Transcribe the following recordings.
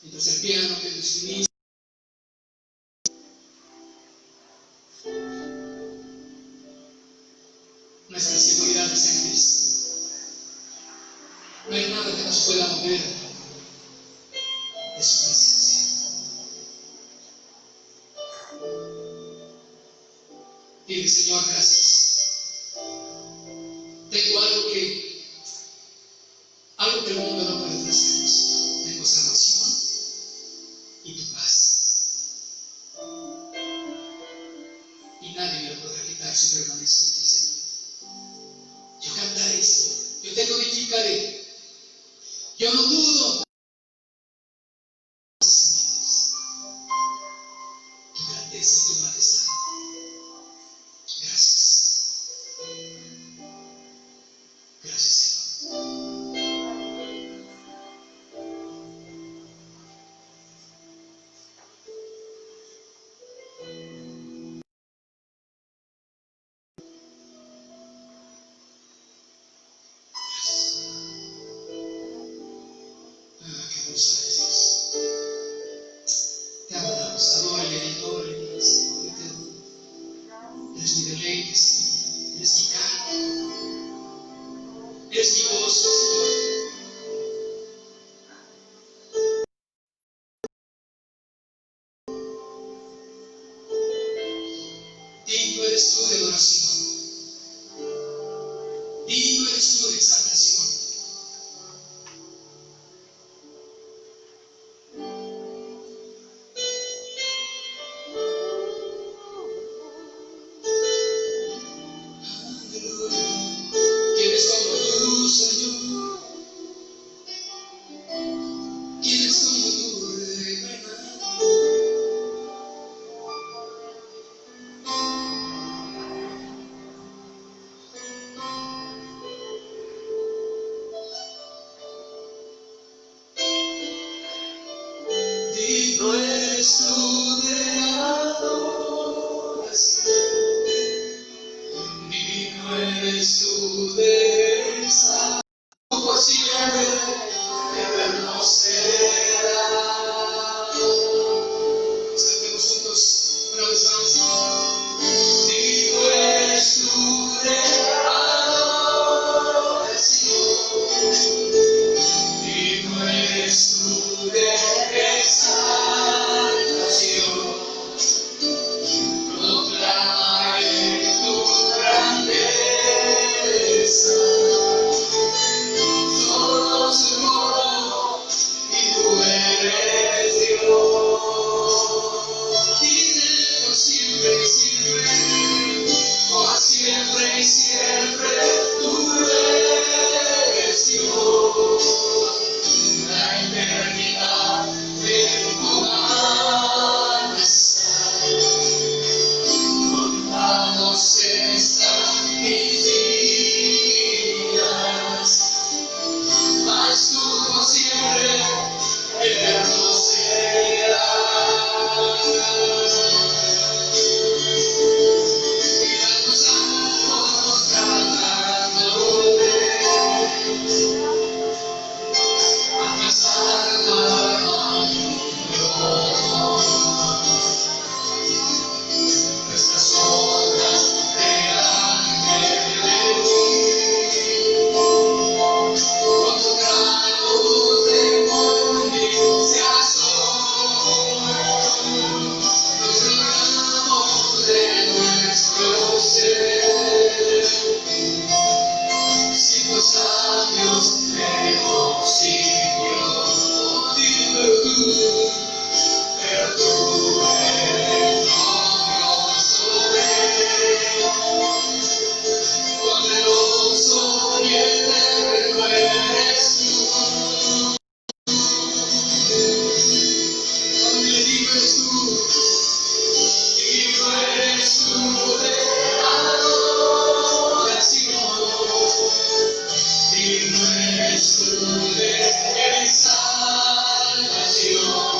mientras el piano, mientras inicia. Nuestra seguridad es en Cristo. No hay nada que nos pueda mover de su presencia. Dile, Señor, gracias. Tengo algo que el mundo no puede ofrecernos. Tengo salvación y tu paz. Y nadie me lo podrá quitar si permanezco en ti, Señor. Yo cantaré, Señor. Yo te glorificaré. Yo no dudo. Tu grandeza y tu majestad. Gracias. Gracias, Señor. Qué hermoso eres, Dios. Te adoramos, adórale, adórale, Señor. Yo te adoro. Eres mi deleite, Señor. Eres mi canto. Eres mi gozo, Señor. Digno eres tú de adoración. Digno eres tú de exaltación. ¿Quién es como tú, Señor? ¿Quién es como tú, Reina? Digno eres tú de adoración. Digno eres tú de exaltación. Por siempre, eterno será. Cantemos juntos una vez más. Digno eres tú de adoración. Digno eres tú de exaltación. Proclamaré tu grandeza. Somos uno y tú eres Dios. Dile por siempre y siempre, por siempre y siempre, tú eres Dios. La eternidad de tu mano está, contados están mis días, mas tú por siempre eterno serás. Y tantos años tratándote, abrazando a nuestras obras delante de ti. Cuando tragos de morir se asoman, nos llenamos de nuestro ser. 5 años hemos sido divertidos, pero tú eres glorioso Rey. Poderoso y eterno eres tú. Cuando le digas tú, digno eres tú de adoración. Digno eres tú de exaltación.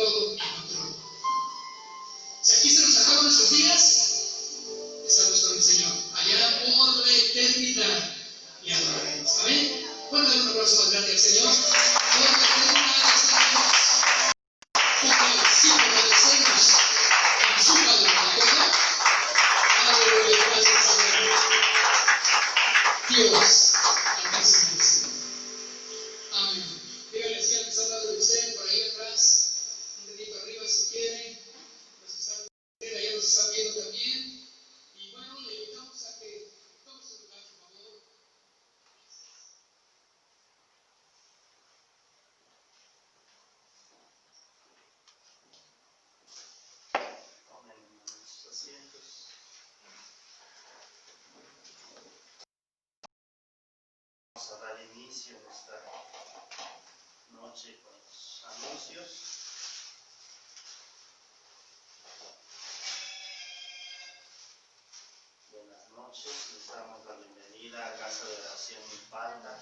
todo en control. Si aquí se nos acaban nuestros días, estamos con el Señor. Allá por la eternidad y adoraremos. Amén. Bueno, dar un abrazo más grande al Señor. Por la eternidad estaremos. Porque si permanecemos en su palabra, ¿verdad? Aleluya, gracias Señor. Dios, alcáncenos. Amén. Dígale si alguien está hablando de usted, por ahí atrás, un dedito arriba si quiere. Los que están allá nos están viendo también. Y bueno, le invitamos a que tome su lugar, por favor. Tomen sus asientos. Vamos a dar inicio en esta noche con los anuncios. Buenas noches, les damos la bienvenida a Casa de Oración Milpalta.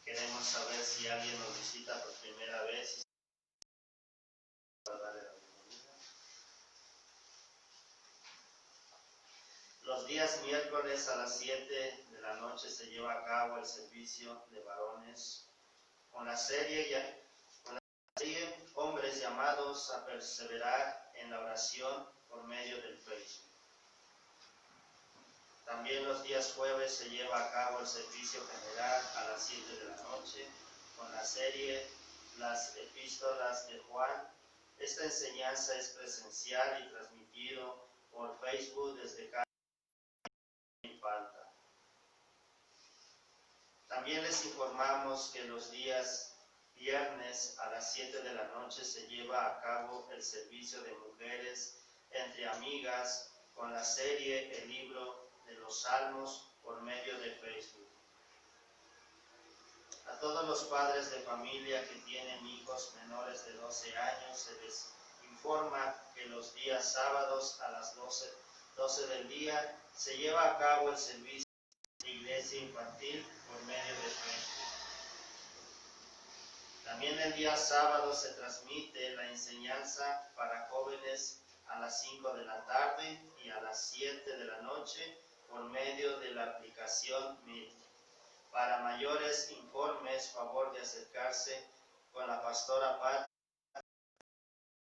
Queremos saber si alguien nos visita por primera vez y para darle la bienvenida. Los días miércoles a las 7 de la noche se lleva a cabo el servicio de varones con la serie Hombres llamados a perseverar en la oración por medio del Facebook. También los días jueves se lleva a cabo el servicio general a las 7 de la noche con la serie Las Epístolas de Juan. Esta enseñanza es presencial y transmitido por Facebook desde Casa de Milpalta. También les informamos que los días viernes a las 7 de la noche se lleva a cabo el servicio de mujeres entre amigas con la serie El Libro de los Salmos por medio de Facebook. A todos los padres de familia que tienen hijos menores de 12 años se les informa que los días sábados a las 12 del día se lleva a cabo el servicio de iglesia infantil por medio de Facebook. También el día sábado se transmite la enseñanza para jóvenes a las 5 de la tarde y a las 7 de la noche por medio de la aplicación Meet. Para mayores informes, favor de acercarse con la pastora Pat para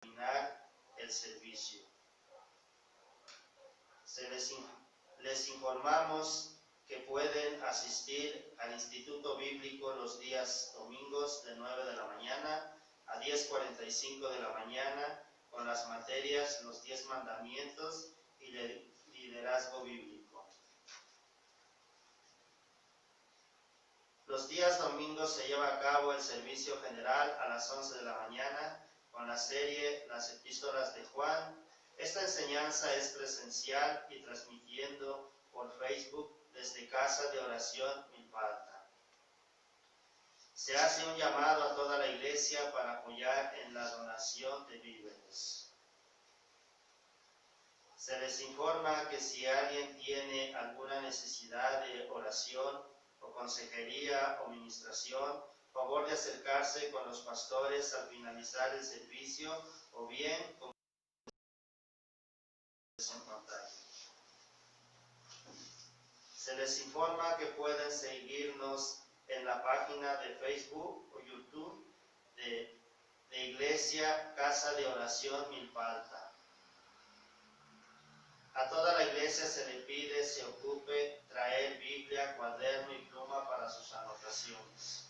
terminar el servicio. Les informamos que pueden asistir al Instituto Bíblico los días domingos de 9 de la mañana a 10:45 de la mañana con las materias Los 10 Mandamientos y Liderazgo Bíblico. Los días domingos se lleva a cabo el servicio general a las 11 de la mañana con la serie Las Epístolas de Juan. Esta enseñanza es presencial y transmitiendo por Facebook desde Casa de Oración Milpalta. Se hace un llamado a toda la iglesia para apoyar en la donación de víveres. Se les informa que si alguien tiene alguna necesidad de oración o consejería o ministración, favor de acercarse con los pastores al finalizar el servicio o bien con en pantalla. Se les informa que pueden seguirnos en la página de Facebook o YouTube de Iglesia Casa de Oración Milpalta. A toda la iglesia se le pide se ocupe traer Biblia, cuaderno y pluma para sus anotaciones.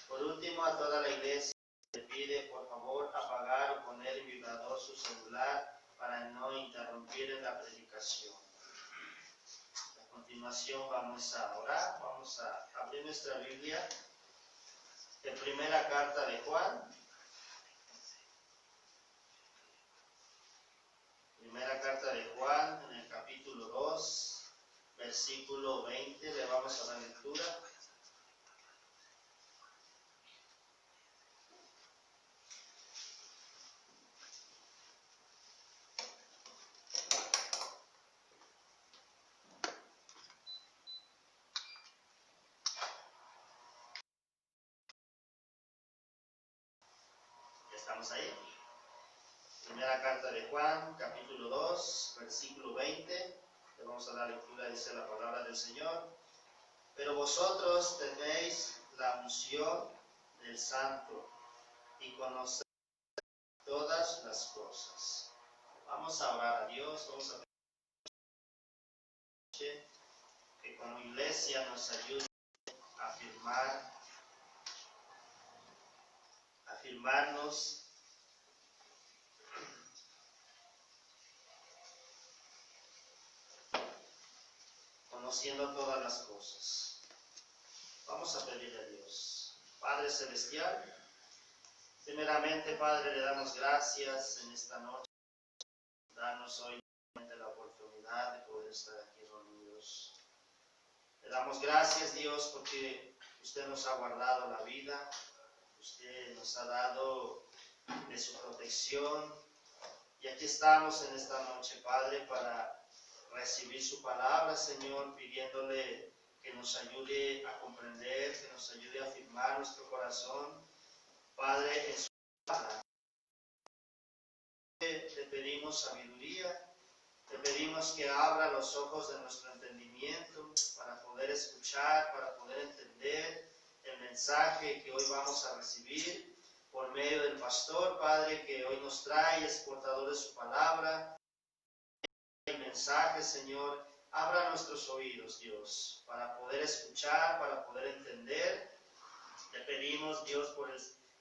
Por último, a toda la iglesia se le pide por favor apagar o poner en vibrador su celular para no interrumpir en la predicación. A continuación vamos a orar, vamos a abrir nuestra Biblia en primera carta de Juan. Primera carta de Juan, en el capítulo 2, versículo 20, le vamos a dar lectura. ¿Estamos ahí? Primera carta de Juan, capítulo 2, versículo 20. Le vamos a dar lectura, dice la palabra del Señor. Pero vosotros tenéis la unción del Santo y conocéis todas las cosas. Vamos a orar a Dios, vamos a pedir que como iglesia nos ayude a afirmarnos conociendo todas las cosas. Vamos a pedirle a Dios. Padre Celestial, primeramente, Padre, le damos gracias en esta noche. Darnos hoy la oportunidad de poder estar aquí reunidos. Le damos gracias, Dios, porque usted nos ha guardado la vida. Usted nos ha dado de su protección. Y aquí estamos en esta noche, Padre, para recibir su palabra, Señor, pidiéndole que nos ayude a comprender, que nos ayude a afirmar nuestro corazón, Padre, en su palabra. Te pedimos sabiduría, te pedimos que abra los ojos de nuestro entendimiento para poder escuchar, para poder entender el mensaje que hoy vamos a recibir por medio del pastor, Padre, que hoy nos trae, es portador de su palabra. El mensaje, Señor, abra nuestros oídos, Dios, para poder escuchar, para poder entender. Le pedimos, Dios, por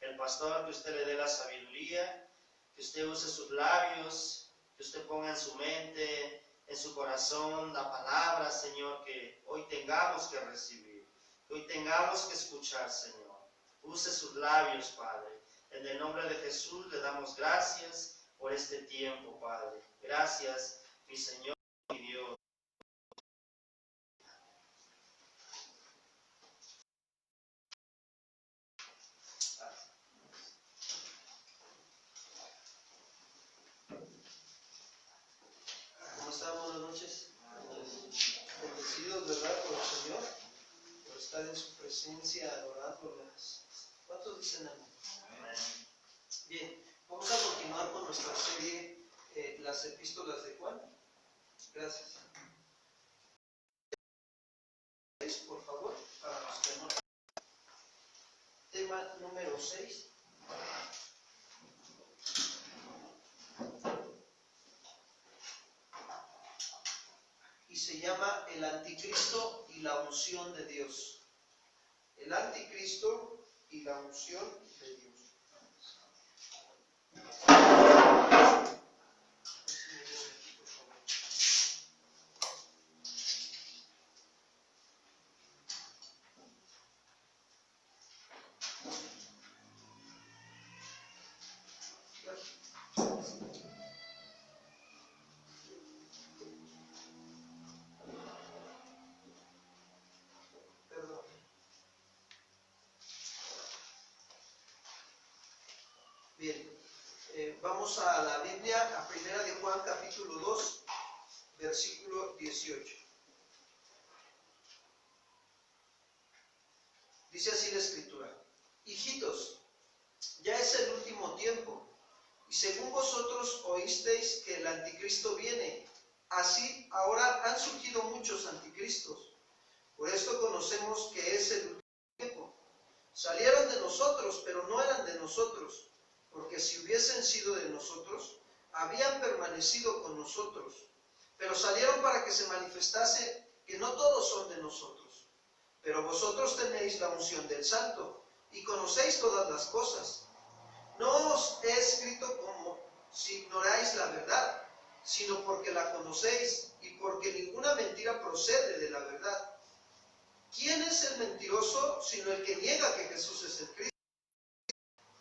el pastor, que usted le dé la sabiduría, que usted use sus labios, que usted ponga en su mente, en su corazón, la palabra, Señor, que hoy tengamos que recibir, que hoy tengamos que escuchar, Señor. Use sus labios, Padre. En el nombre de Jesús le damos gracias por este tiempo, Padre. Gracias, mi Señor y Dios. ¿Cómo están? Buenas noches. Bendecidos, ¿verdad? Por el Señor, por estar en su presencia, adorándolas. ¿Cuántos dicen amén? Bien, vamos a continuar con nuestra serie, las epístolas de Juan. Gracias. Por favor, para los que no. Tema número 6. Y se llama el anticristo y la unción de Dios. El anticristo y la unción de Dios. Bien, vamos a la Biblia, a Primera de Juan, capítulo 2, versículo 18. Dice así la Escritura: Hijitos, ya es el último tiempo, y según vosotros oísteis que el anticristo viene, así ahora han surgido muchos anticristos. Por esto conocemos que es el último tiempo. Salieron de nosotros, pero no eran de nosotros, porque si hubiesen sido de nosotros, habían permanecido con nosotros. Pero salieron para que se manifestase que no todos son de nosotros. Pero vosotros tenéis la unción del Santo, y conocéis todas las cosas. No os he escrito como si ignoráis la verdad, sino porque la conocéis, y porque ninguna mentira procede de la verdad. ¿Quién es el mentiroso sino el que niega que Jesús es el Cristo?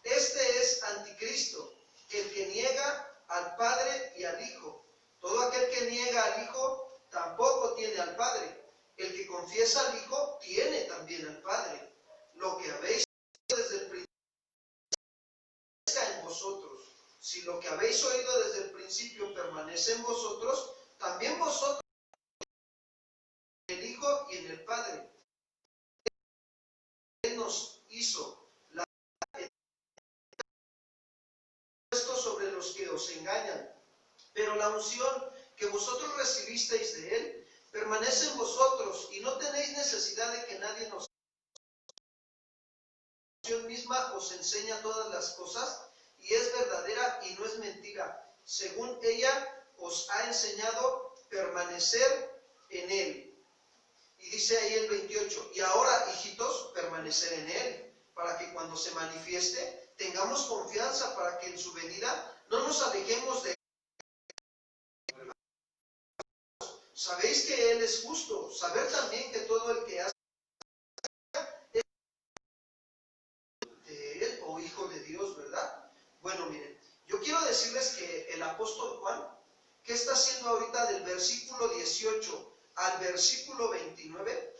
Este es anticristo, el que niega al Padre y al Hijo. Todo aquel que niega al Hijo tampoco tiene al Padre. El que confiesa al Hijo tiene también al Padre. Lo que habéis oído desde el principio permanezca en vosotros. Si lo que habéis oído desde el principio permanece en vosotros, también vosotros en el Hijo y en el Padre. Él nos hizo los que os engañan. Pero la unción que vosotros recibisteis de él permanece en vosotros, y no tenéis necesidad de que nadie nos... La unción misma os enseña todas las cosas, y es verdadera y no es mentira. Según ella os ha enseñado, permanecer en él. Y dice ahí el 28, y ahora, hijitos, permanecer en él, para que cuando se manifieste, tengamos confianza para que en su venida no nos alejemos de él. Sabéis que él es justo, saber también que todo el que hace es de él o hijo de Dios, ¿verdad? Bueno, miren, yo quiero decirles que el apóstol Juan, ¿qué está haciendo ahorita del versículo 18 al versículo 29?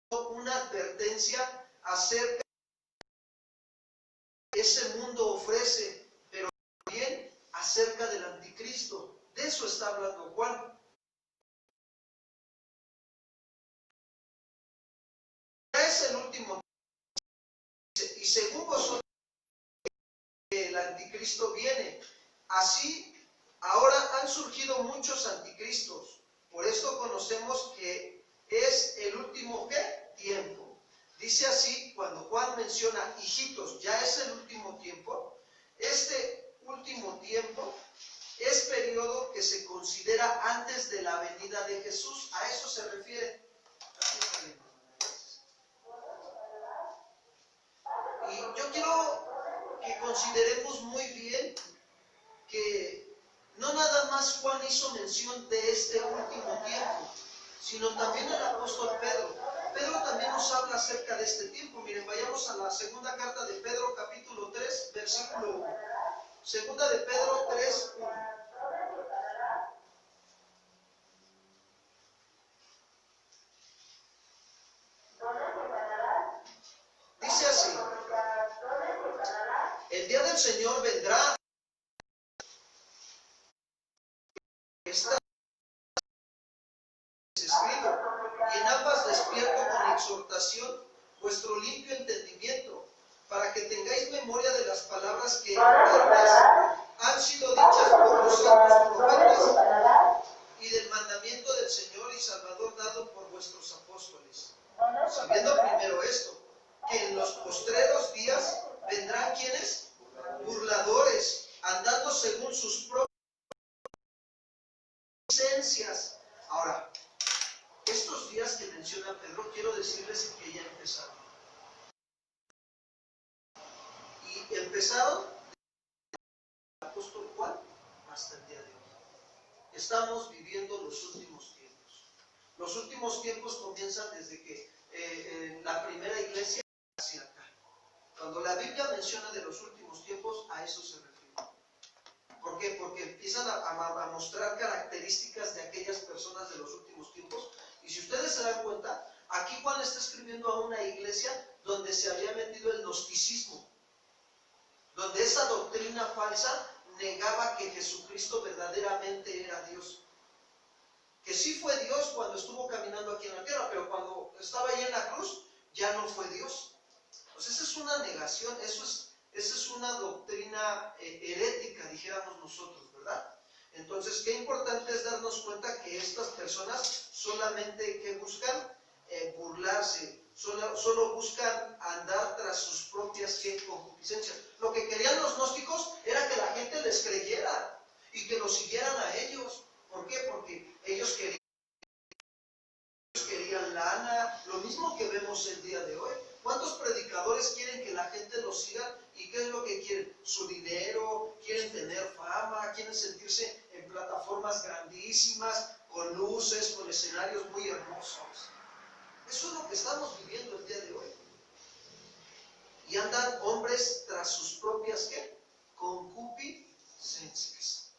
Una advertencia acerca de ese mundo ofrece, pero también acerca del anticristo. De eso está hablando Juan. Ya es el último. Y según vosotros, el anticristo viene. Así, ahora han surgido muchos anticristos. Por esto conocemos que es el último ¿qué? Tiempo. Dice así, cuando Juan menciona hijitos, ya es el último tiempo. Este último tiempo es periodo que se considera antes de la venida de Jesús. A eso se refiere. Y yo quiero que consideremos muy bien que no nada más Juan hizo mención de este último tiempo, sino también el apóstol Pedro. Pedro también nos habla acerca de este tiempo. Miren, vayamos a la segunda carta de Pedro, capítulo 3, versículo 1. Segunda de Pedro 3, 1. Dice así: el día del Señor vendrá, está escrito, y en ambas despierto con exhortación vuestro limpio entendimiento, para que tengáis memoria de las palabras que antes han sido dichas por los santos profetas, y del mandamiento del Señor y Salvador dado por vuestros apóstoles. Sabiendo primero esto, que en los postreros días vendrán quienes, burladores, andando según sus propias licencias. Ahora, estos días que menciona Pedro, quiero decirles que ya empezaron. Y empezaron del apóstol Juan hasta el día de hoy. Estamos viviendo los últimos tiempos. Los últimos tiempos comienzan desde que la primera iglesia hacia acá. Cuando la Biblia menciona de los últimos tiempos, a eso se refiere. ¿Por qué? Porque empiezan a mostrar características de aquellas personas de los últimos tiempos. Y si ustedes se dan cuenta, aquí Juan está escribiendo a una iglesia donde se había metido el gnosticismo, donde esa doctrina falsa negaba que Jesucristo verdaderamente era Dios. Que sí fue Dios cuando estuvo caminando aquí en la tierra, pero cuando estaba ahí en la cruz, ya no fue Dios. Pues esa es una negación, esa es una doctrina herética, dijéramos nosotros, ¿verdad? Entonces, qué importante es darnos cuenta que estas personas solamente que buscan burlarse, solo buscan andar tras sus propias concupiscencias. Lo que querían los gnósticos era que la gente les creyera y que los siguieran a ellos. ¿Por qué? Porque ellos querían lana, lo mismo que vemos el día de hoy. ¿Cuántos predicadores quieren que la gente los siga? ¿Y qué es lo que quieren? Su dinero, quieren tener fama, quieren sentirse en plataformas grandísimas, con luces, con escenarios muy hermosos. Eso es lo que estamos viviendo el día de hoy. Y andan hombres tras sus propias ¿qué? Concupiscencias.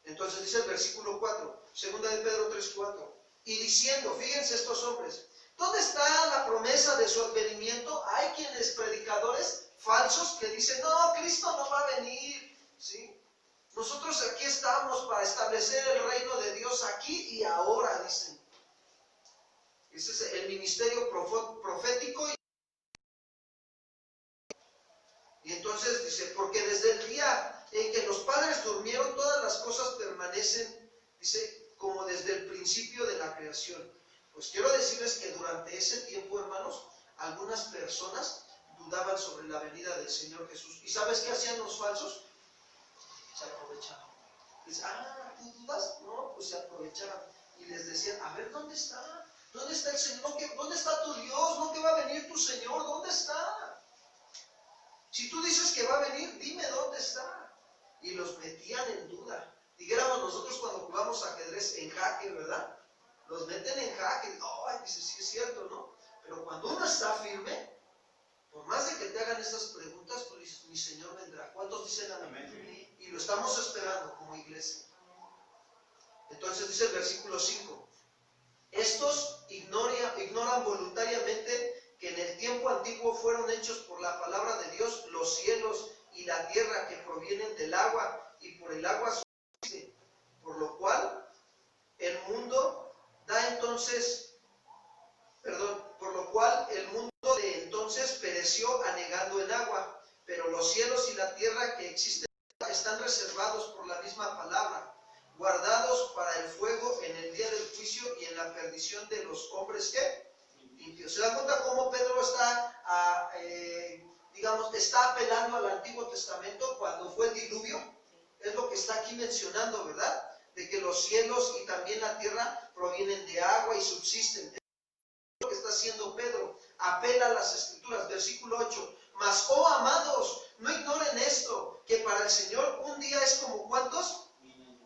Entonces dice el versículo 4, segunda de Pedro 3, 4. Y diciendo, fíjense estos hombres, ¿dónde está la promesa de su advenimiento? Hay quienes predicadores falsos que dicen, no, Cristo no va a venir, ¿sí? Nosotros aquí estamos para establecer el reino de Dios aquí y ahora, dicen. Ese es el ministerio profético. Y entonces dice, porque desde el día en que los padres durmieron, todas las cosas permanecen, dice, como desde el principio de la creación. Pues quiero decirles que durante ese tiempo, hermanos, algunas personas dudaban sobre la venida del Señor Jesús. ¿Y sabes qué hacían los falsos? Se aprovechaban. Dicen, ¿tú dudas? No, pues se aprovechaban. Y les decían, a ver, ¿dónde está? ¿Dónde está el Señor? ¿Dónde está tu Dios? ¿No que va a venir tu Señor? ¿Dónde está? Si tú dices que va a venir, dime dónde está. Y los metían en duda. Dijéramos nosotros cuando jugamos ajedrez en jaque, ¿verdad? Los meten en jaque. Ay, dice, sí es cierto, ¿no? Pero cuando uno está firme, por más de que te hagan estas preguntas, tú dices, mi Señor vendrá. ¿Cuántos dicen amén? Y lo estamos esperando como iglesia. Entonces dice el versículo 5. Estos ignoran voluntariamente que en el tiempo antiguo fueron hechos por la palabra de Dios los cielos y la tierra que provienen del agua y por el agua subsiste, por lo cual el mundo de entonces pereció anegando en agua, pero los cielos y la tierra que existen están reservados por la misma palabra, guardados para el fuego en el día del juicio y en la perdición de los hombres que limpios. ¿Se da cuenta cómo Pedro está apelando al Antiguo Testamento cuando fue el diluvio? Es lo que está aquí mencionando, ¿verdad? De que los cielos y también la tierra provienen de agua y subsisten. Es lo que está haciendo Pedro. Apela a las Escrituras. Versículo 8. Mas, oh amados, no ignoren esto, que para el Señor un día es como ¿cuántos?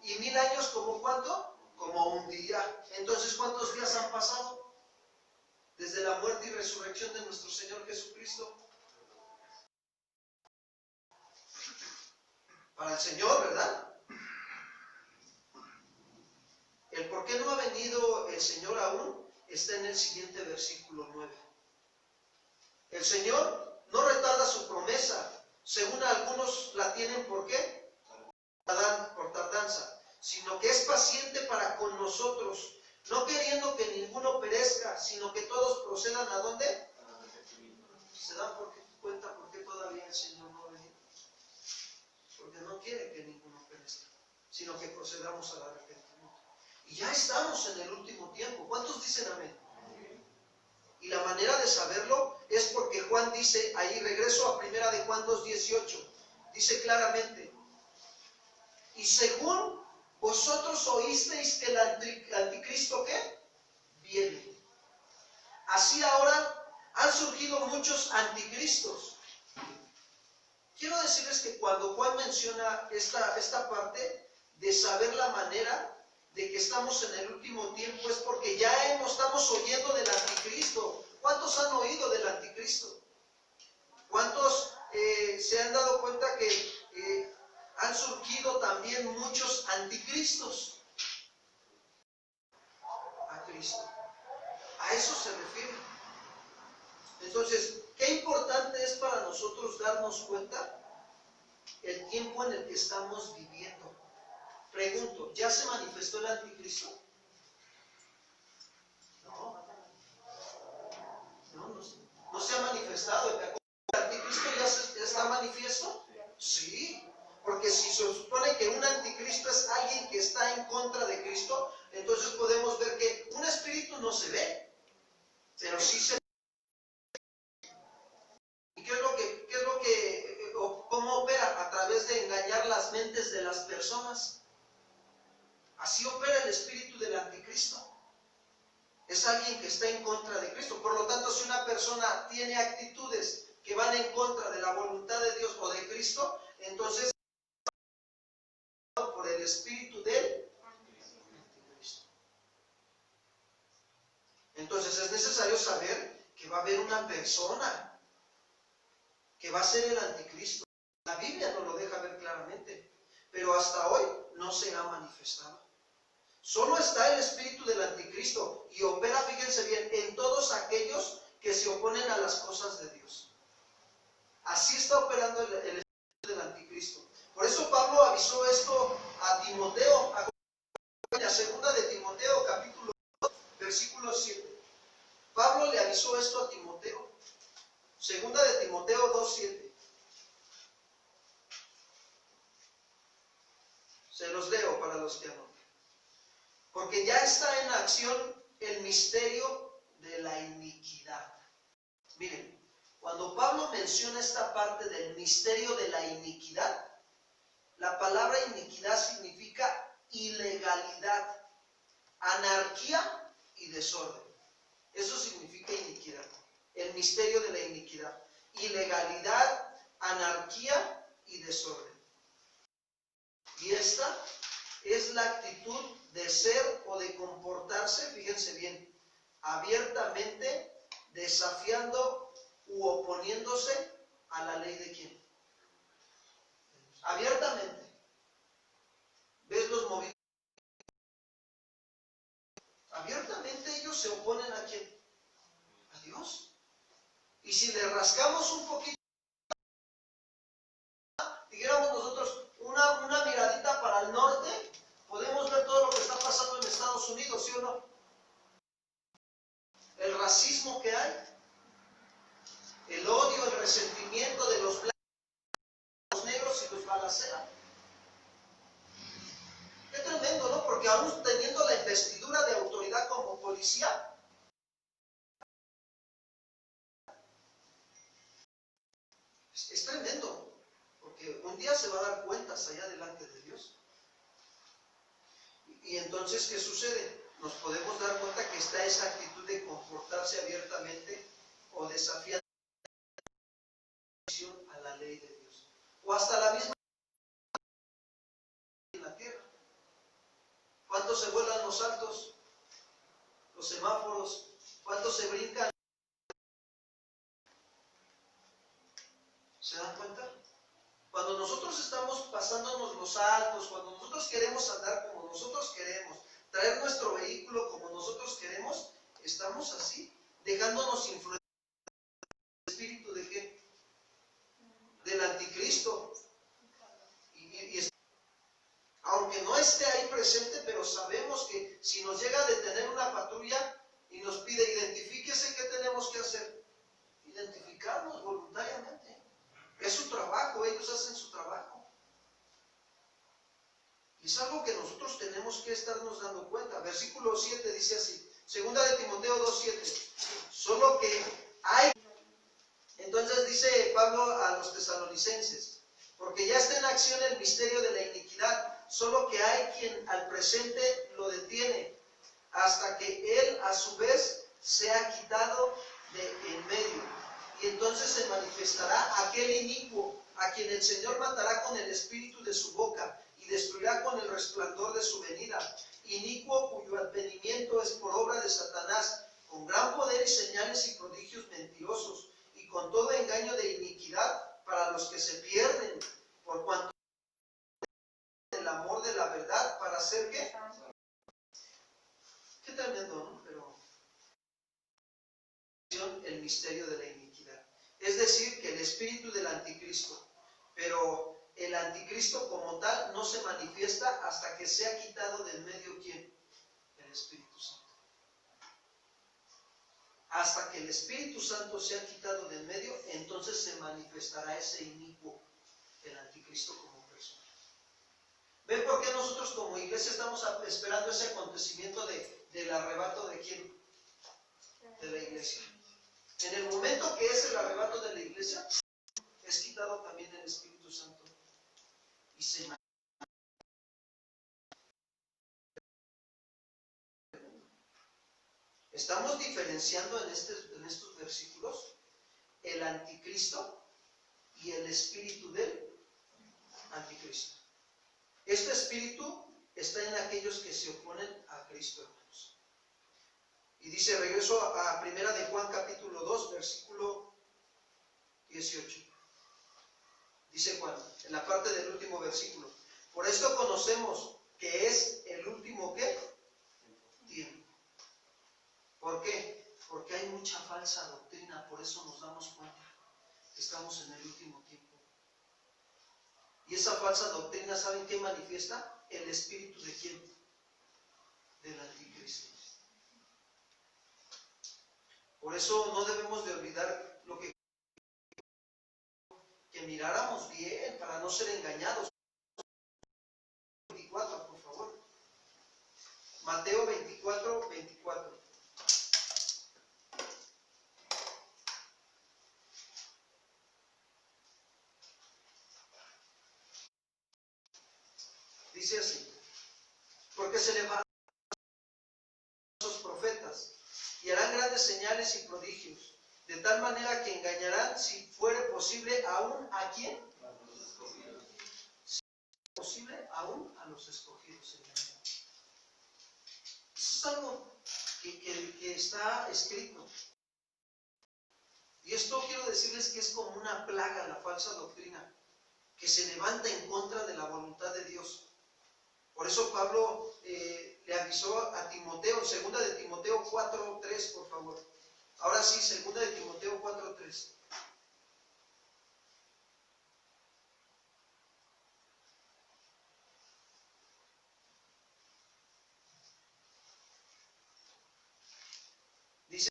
Y 1000 años como ¿cuánto? Como un día. Entonces, ¿cuántos días han pasado? Desde la muerte y resurrección de nuestro Señor Jesucristo. Para el Señor, ¿verdad? El por qué no ha venido el Señor aún está en el siguiente versículo 9. El Señor no retarda su promesa, según algunos la tienen, ¿por qué? Por tardanza, sino que es paciente para con nosotros, no queriendo que ninguno perezca, sino que todos procedan ¿a dónde? ¿Se dan cuenta por qué todavía el Señor no ha venido? Porque no quiere que ninguno perezca, sino que procedamos al arrepentimiento. Y ya estamos en el último tiempo. ¿Cuántos dicen amén? Y la manera de saberlo es porque Juan dice, ahí regreso a primera de Juan 2:18, dice claramente, y según vosotros oísteis que el anticristo ¿qué? Viene. Así ahora han surgido muchos anticristos. Quiero decirles que cuando Juan menciona esta parte de saber la manera de que estamos en el último tiempo, es porque ya estamos oyendo del anticristo. ¿Cuántos han oído del anticristo? ¿Cuántos se han dado cuenta que han surgido también muchos anticristos? A Cristo. A eso se refiere. Entonces, qué importante es para nosotros darnos cuenta el tiempo en el que estamos viviendo. Pregunto, ¿ya se manifestó el anticristo? No se ha manifestado. ¿El anticristo ya está manifiesto? Sí, porque si se supone que un anticristo es alguien que está en contra de Cristo, entonces podemos ver que un espíritu no se ve, pero sí se ve. ¿Y cómo opera? A través de engañar las mentes de las personas. Así opera el espíritu del anticristo. Es alguien que está en contra de Cristo. Por lo tanto, si una persona tiene actitudes que van en contra de la voluntad de Dios o de Cristo, entonces por el espíritu del anticristo. Entonces es necesario saber que va a haber una persona que va a ser el anticristo. La Biblia nos lo deja ver claramente, pero hasta hoy no se ha manifestado. Solo está el espíritu del anticristo y opera, fíjense bien, en todos aquellos que se oponen a las cosas de Dios. Así está operando el espíritu del anticristo. Por eso Pablo avisó esto a Timoteo, en la segunda de Timoteo, capítulo 2, versículo 7. Pablo le avisó esto a Timoteo. Segunda de Timoteo 2:7. Se los leo para los que anotan. Porque ya está en acción el misterio de la iniquidad. Miren, cuando Pablo menciona esta parte del misterio de la iniquidad, la palabra iniquidad significa ilegalidad, anarquía y desorden. Eso significa iniquidad, el misterio de la iniquidad. Ilegalidad, anarquía y desorden. Y esta es la actitud de ser o de comportarse, fíjense bien, abiertamente desafiando u oponiéndose a la ley de quién. Abiertamente. ¿Ves los movimientos? Abiertamente ellos se oponen a quién. A Dios. Y si le rascamos un poquito, dijéramos nosotros una miradita para el norte, podemos ver todo lo que está pasando en Estados Unidos, ¿sí o no? El racismo que hay, el odio, el resentimiento de los blancos, los negros y los balaceras. Qué tremendo, ¿no? Porque aún teniendo la investidura de autoridad como policía, es tremendo, porque un día se va a dar cuentas allá delante de Dios. Y entonces, ¿qué sucede? Nos podemos dar cuenta que está esa actitud de comportarse abiertamente o desafiando a la ley de Dios. O hasta la misma en la tierra. ¿Cuántos se vuelan los altos? Los semáforos. ¿Cuántos se brincan? ¿Se dan cuenta? Cuando nosotros estamos pasándonos los altos, cuando nosotros queremos andar como nosotros queremos, traer nuestro vehículo como nosotros queremos, estamos así, dejándonos influenciar por el espíritu de qué? Del anticristo. Aunque no esté ahí presente, pero sabemos que si nos llega a detener una patrulla y nos pide identifíquese, ¿qué tenemos que hacer? Identificarnos voluntariamente. Es su trabajo, ellos hacen su trabajo. Y es algo que nosotros tenemos que estarnos dando cuenta. Versículo 7 dice así, segunda de Timoteo 2:7, solo que hay. Entonces dice Pablo a los tesalonicenses, porque ya está en acción el misterio de la iniquidad, solo que hay quien al presente lo detiene, hasta que él a su vez sea quitado de en medio. Y entonces se manifestará aquel inicuo, a quien el Señor matará con el espíritu de su boca, y destruirá con el resplandor de su venida. Inicuo cuyo advenimiento es por obra de Satanás, con gran poder y señales y prodigios mentirosos, y con todo engaño de iniquidad para los que se pierden, por cuanto el amor de la verdad, para hacer ¿qué? Qué tremendo, ¿no? Pero el misterio de la iniquidad. Es decir, que el espíritu del anticristo, pero el anticristo como tal no se manifiesta hasta que sea quitado del medio ¿quién? El Espíritu Santo. Hasta que el Espíritu Santo sea quitado del medio, entonces se manifestará ese inicuo, el anticristo como persona. ¿Ven por qué nosotros como iglesia estamos esperando ese acontecimiento del arrebato de quién? De la iglesia. En el momento que es el arrebato de la iglesia, es quitado también el Espíritu Santo y se manifiesta. Estamos diferenciando en estos versículos el anticristo y el espíritu del anticristo. Este espíritu está en aquellos que se oponen a Cristo, hermanos. Y dice, regreso a primera de Juan capítulo 2, versículo 18. Dice Juan, en la parte del último versículo, por esto conocemos que es el último ¿qué? Tiempo. ¿Por qué? Porque hay mucha falsa doctrina, por eso nos damos cuenta que estamos en el último tiempo. Y esa falsa doctrina, ¿saben qué manifiesta? El espíritu de quién? Del anticristo. Por eso no debemos de olvidar lo que miráramos bien para no ser engañados. Dice así: porque se levantarán los profetas y harán grandes señales y prodigios, de tal manera que engañarán, si fuere posible, aún ¿a quién? Si es posible, aún a los escogidos. Engañarán. Eso es algo que está escrito. Y esto quiero decirles que es como una plaga, la falsa doctrina, que se levanta en contra de la voluntad de Dios. Por eso Pablo le avisó a Timoteo, en 2 de Timoteo 4:3, por favor. Ahora sí, 2 de Timoteo 4:3. Dice: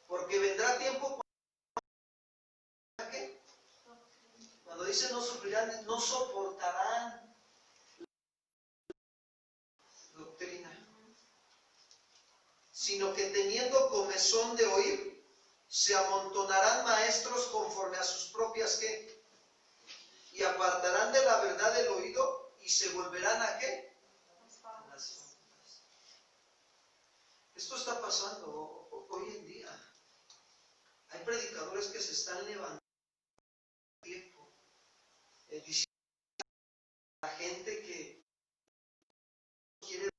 porque vendrá tiempo ¿qué? Cuando dice no sufrirán, no soportarán doctrina, sino que teniendo comezón de oír, se amontonarán maestros conforme a sus propias ¿qué? Y apartarán de la verdad el oído y se volverán ¿a qué? A las fábulas. Esto está pasando hoy en día. Hay predicadores que se están levantando tiempo, diciendo a la gente que quiere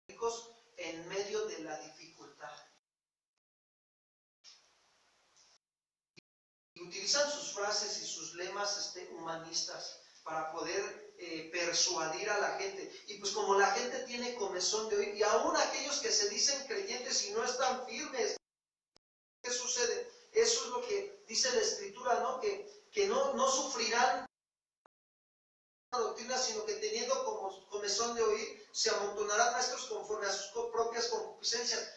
ricos en medio de la dificultad. Y utilizan sus frases y sus lemas humanistas para poder persuadir a la gente. Y pues como la gente tiene comezón de oír, y aún aquellos que se dicen creyentes y no están firmes, ¿qué sucede? Eso es lo que dice la Escritura, ¿no? Que no sufrirán la doctrina, sino que teniendo como comezón de oír, se amontonarán maestros conforme a sus propias concupiscencias.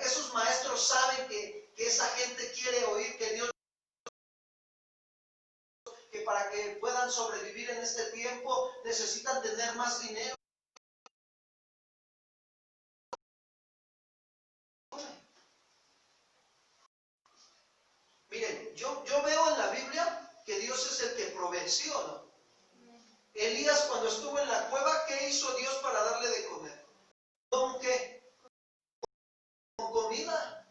Esos maestros saben que esa gente quiere oír que Dios, que para que puedan sobrevivir en este tiempo necesitan tener más dinero. Miren, yo veo en la Biblia que Dios es el que provee, ¿sí o no? Elías, cuando estuvo en la cueva, ¿qué hizo Dios para darle de comer? ¿Con qué? Con comida.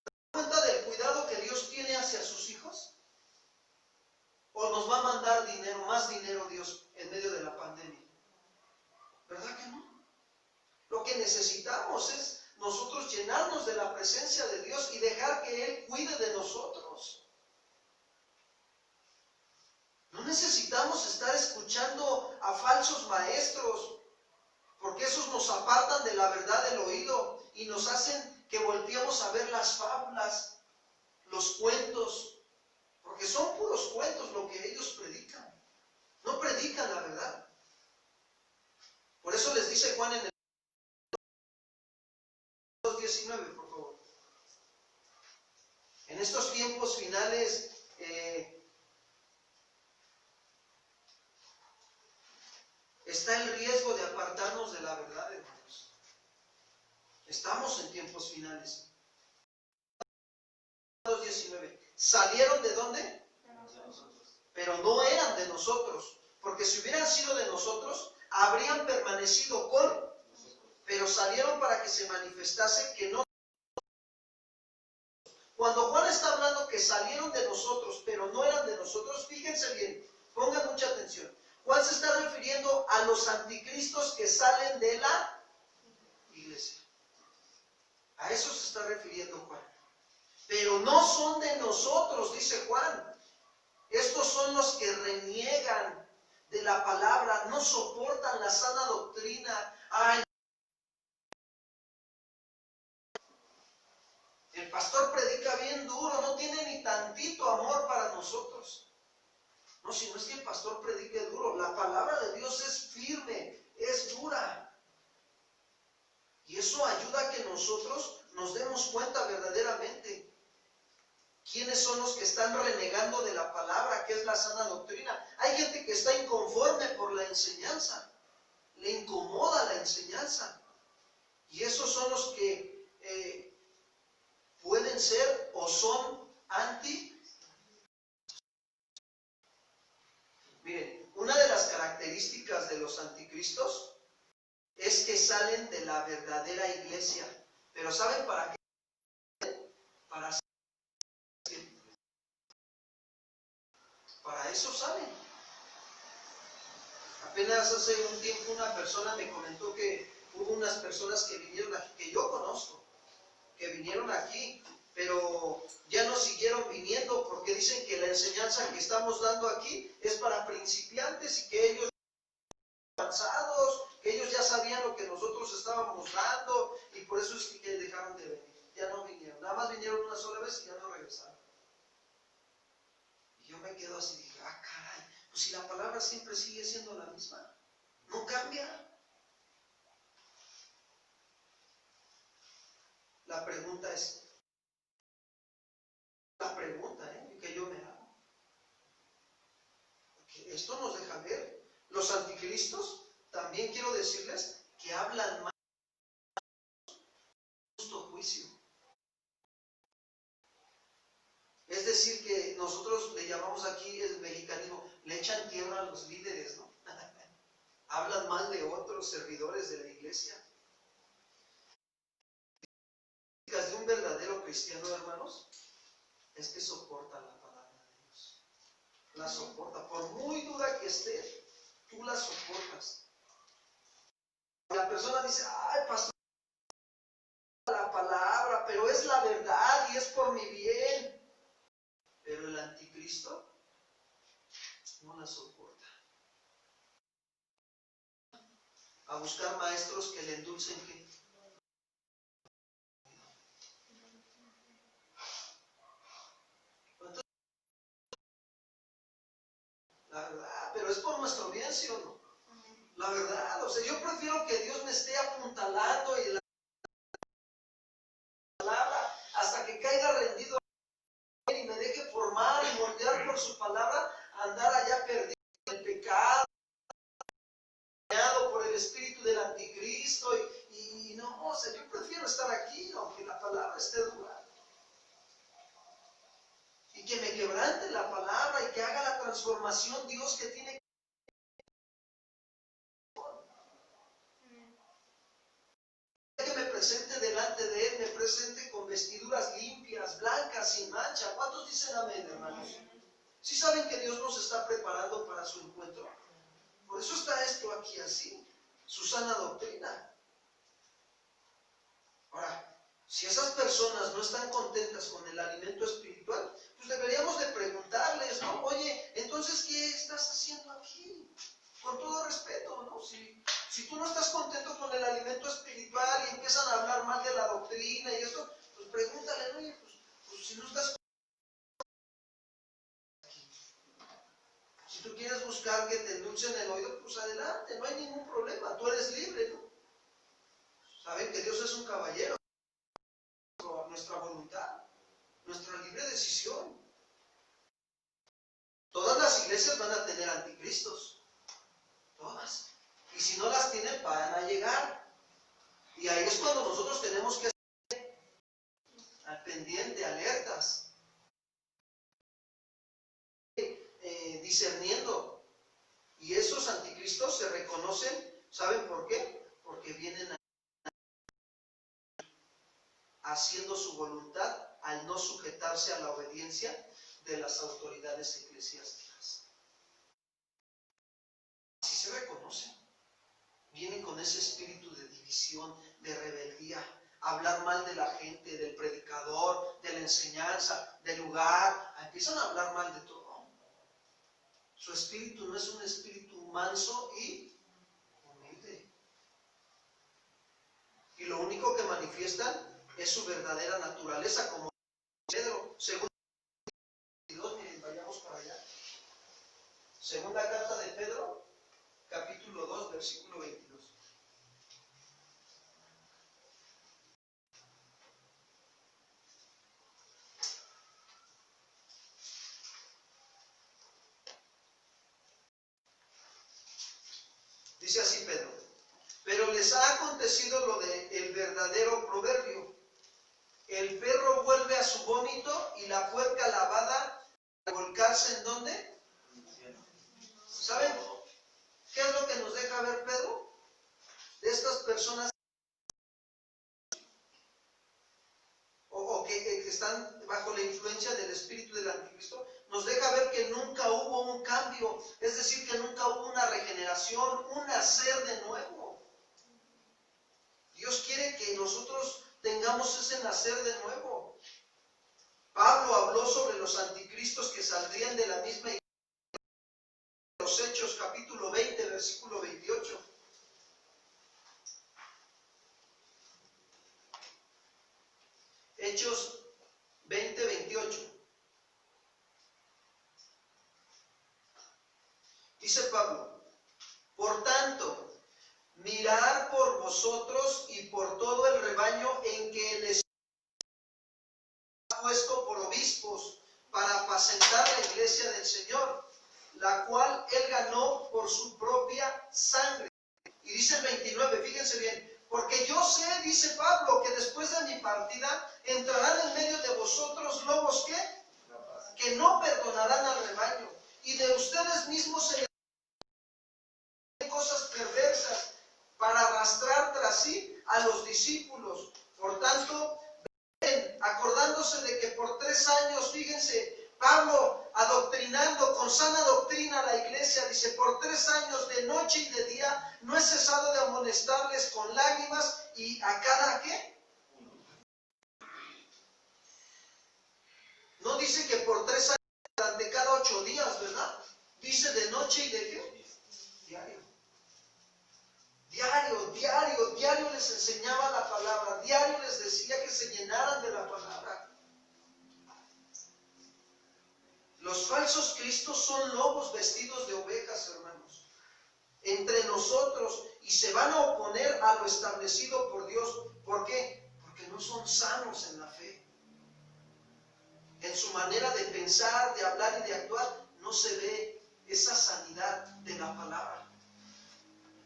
¿Se dan cuenta del cuidado que Dios tiene hacia sus hijos? ¿O nos va a mandar dinero, más dinero Dios en medio de la pandemia? ¿Verdad que no? Lo que necesitamos es nosotros llenarnos de la presencia de Dios y dejar que Él cuide de nosotros. No necesitamos estar escuchando a falsos maestros, porque esos nos apartan de la verdad del oído y nos hacen que volteemos a ver las fábulas, los cuentos, porque son puros cuentos lo que ellos predican. No predican la verdad. Por eso les dice Juan en el 2:19, por favor. En estos tiempos finales está el riesgo de apartarnos de la verdad, hermanos. Estamos en tiempos finales. 2:19. ¿Salieron de dónde? De nosotros. Pero no eran de nosotros, porque si hubieran sido de nosotros, habrían permanecido con nosotros. Pero salieron para que se manifestase que no. Cuando Juan está hablando que salieron de nosotros, pero no eran de nosotros, fíjense bien, pongan mucha atención. Juan se está refiriendo a los anticristos que salen de la iglesia. A eso se está refiriendo Juan. Pero no son de nosotros, dice Juan. Estos son los que reniegan de la palabra, no soportan la sana doctrina. Ay, el pastor predica bien duro, no tiene ni tantito amor para nosotros. No, si no es que el pastor predique duro, la palabra de Dios es firme, es dura. Y eso ayuda a que nosotros nos demos cuenta verdaderamente quiénes son los que están renegando de la palabra, que es la sana doctrina. Hay gente que está inconforme por la enseñanza, le incomoda la enseñanza. Y esos son los que pueden ser o son anti características de los anticristos es que salen de la verdadera iglesia. Pero ¿saben para qué? Para eso salen. Apenas hace un tiempo una persona me comentó que hubo unas personas que vinieron aquí, que yo conozco, que vinieron aquí, pero ya no siguieron viniendo porque dicen que la enseñanza que estamos dando aquí es para principiantes y que ellos avanzados, que ellos ya sabían lo que nosotros estábamos dando y por eso es que dejaron de venir. Ya no vinieron, nada más vinieron una sola vez y ya no regresaron. Y yo me quedo así y dije, ah, caray, pues si la palabra siempre sigue siendo la misma, no cambia. La pregunta es, que yo me hago. Porque esto nos deja ver. Los anticristos, también quiero decirles que hablan mal de justo juicio. Es decir, que nosotros le llamamos aquí el mexicanismo, le echan tierra a los líderes, ¿no? Hablan mal de otros servidores de la iglesia. De un verdadero cristiano, hermanos, es que soporta la palabra de Dios. La soporta, por muy dura que esté, tú la soportas. La persona dice, ay, pastor, la palabra, pero es la verdad y es por mi bien. Pero el anticristo no la soporta. A buscar maestros que le endulcen que la verdad, pero es por nuestro bien, ¿sí o no? La verdad, o sea, yo prefiero que Dios me esté apuntalando y la palabra hasta que caiga rendido y me deje formar y moldear por su palabra, andar allá perdido en el pecado, por el espíritu del anticristo y no, o sea, yo prefiero estar aquí aunque la palabra esté dura y que me quebrante la palabra y que haga la transformación Dios que tiene que me presente delante de Él, me presente con vestiduras limpias, blancas, sin mancha. ¿Cuántos dicen amén, hermanos? ¿Sí saben que Dios nos está preparando para su encuentro? Por eso está esto aquí así, su sana doctrina. Ahora, si esas personas no están contentas con el alimento espiritual, pues deberíamos de preguntarles, ¿no? Oye, entonces, ¿qué estás haciendo aquí? Con todo respeto, ¿no? Si tú no estás contento con el alimento espiritual y empiezan a hablar mal de la doctrina y esto, pues pregúntale, oye, pues si no estás aquí, si tú quieres buscar que te endulcen el oído, pues adelante, no hay ningún problema, tú eres libre, ¿no? Saben que Dios es un caballero, nuestra voluntad, nuestra libre decisión. Todas las iglesias van a tener anticristos, todas. Y si no las tienen, van a llegar. Y ahí es cuando nosotros tenemos que estar al pendiente, alertas, discerniendo. Y esos anticristos se reconocen, ¿saben por qué? Porque vienen haciendo su voluntad al no sujetarse a la obediencia de las autoridades eclesiásticas. Así se reconocen. Vienen con ese espíritu de división, de rebeldía, a hablar mal de la gente, del predicador, de la enseñanza, del lugar. Empiezan a hablar mal de todo. Su espíritu no es un espíritu manso y humilde. Y lo único que manifiestan es su verdadera naturaleza, como Pedro, según 22, miren, vayamos para allá. Segunda carta de Pedro, capítulo 2, versículo 22. Dice así Pedro, pero les ha acontecido lo del verdadero proverbio. El perro vuelve a su vómito y la puerca lavada a volcarse ¿en dónde? ¿Saben qué es personas o que están bajo la influencia del espíritu del anticristo, nos deja ver que nunca hubo un cambio, es decir, que nunca hubo una regeneración, un nacer de nuevo. Dios quiere que nosotros tengamos ese nacer de nuevo. Pablo habló sobre los anticristos que saldrían de la misma iglesia. Los Hechos capítulo 20, versículo 28. Hechos 20, 28. Dice Pablo: por tanto, mirad por vosotros y por todo el rebaño en que el Espíritu ha puesto por obispos para apacentar la iglesia del Señor, la cual él ganó por su propia sangre. Y dice el 29, fíjense bien: porque yo sé, dice Pablo, que después de mi partida entrarán en medio de vosotros lobos que no perdonarán al rebaño, y de ustedes mismos se cosas perversas para arrastrar tras sí a los discípulos. Por tanto, acordándose de que por 3 años, fíjense, Pablo adoctrinando con sana doctrina a la iglesia, dice: por 3 años de noche y de día no he cesado de amonestarles con lágrimas, y a cada ¿qué? No dice que por 3 años durante cada 8 días, ¿verdad? Dice de noche y de ¿qué? Diario. Diario les enseñaba la palabra, diario les decía que se llenaran de la palabra. Los falsos cristos son lobos vestidos de ovejas, hermanos, entre nosotros, y se van a oponer a lo establecido por Dios. ¿Por qué? Porque no son sanos en la fe. En su manera de pensar, de hablar y de actuar, no se ve esa sanidad de la palabra.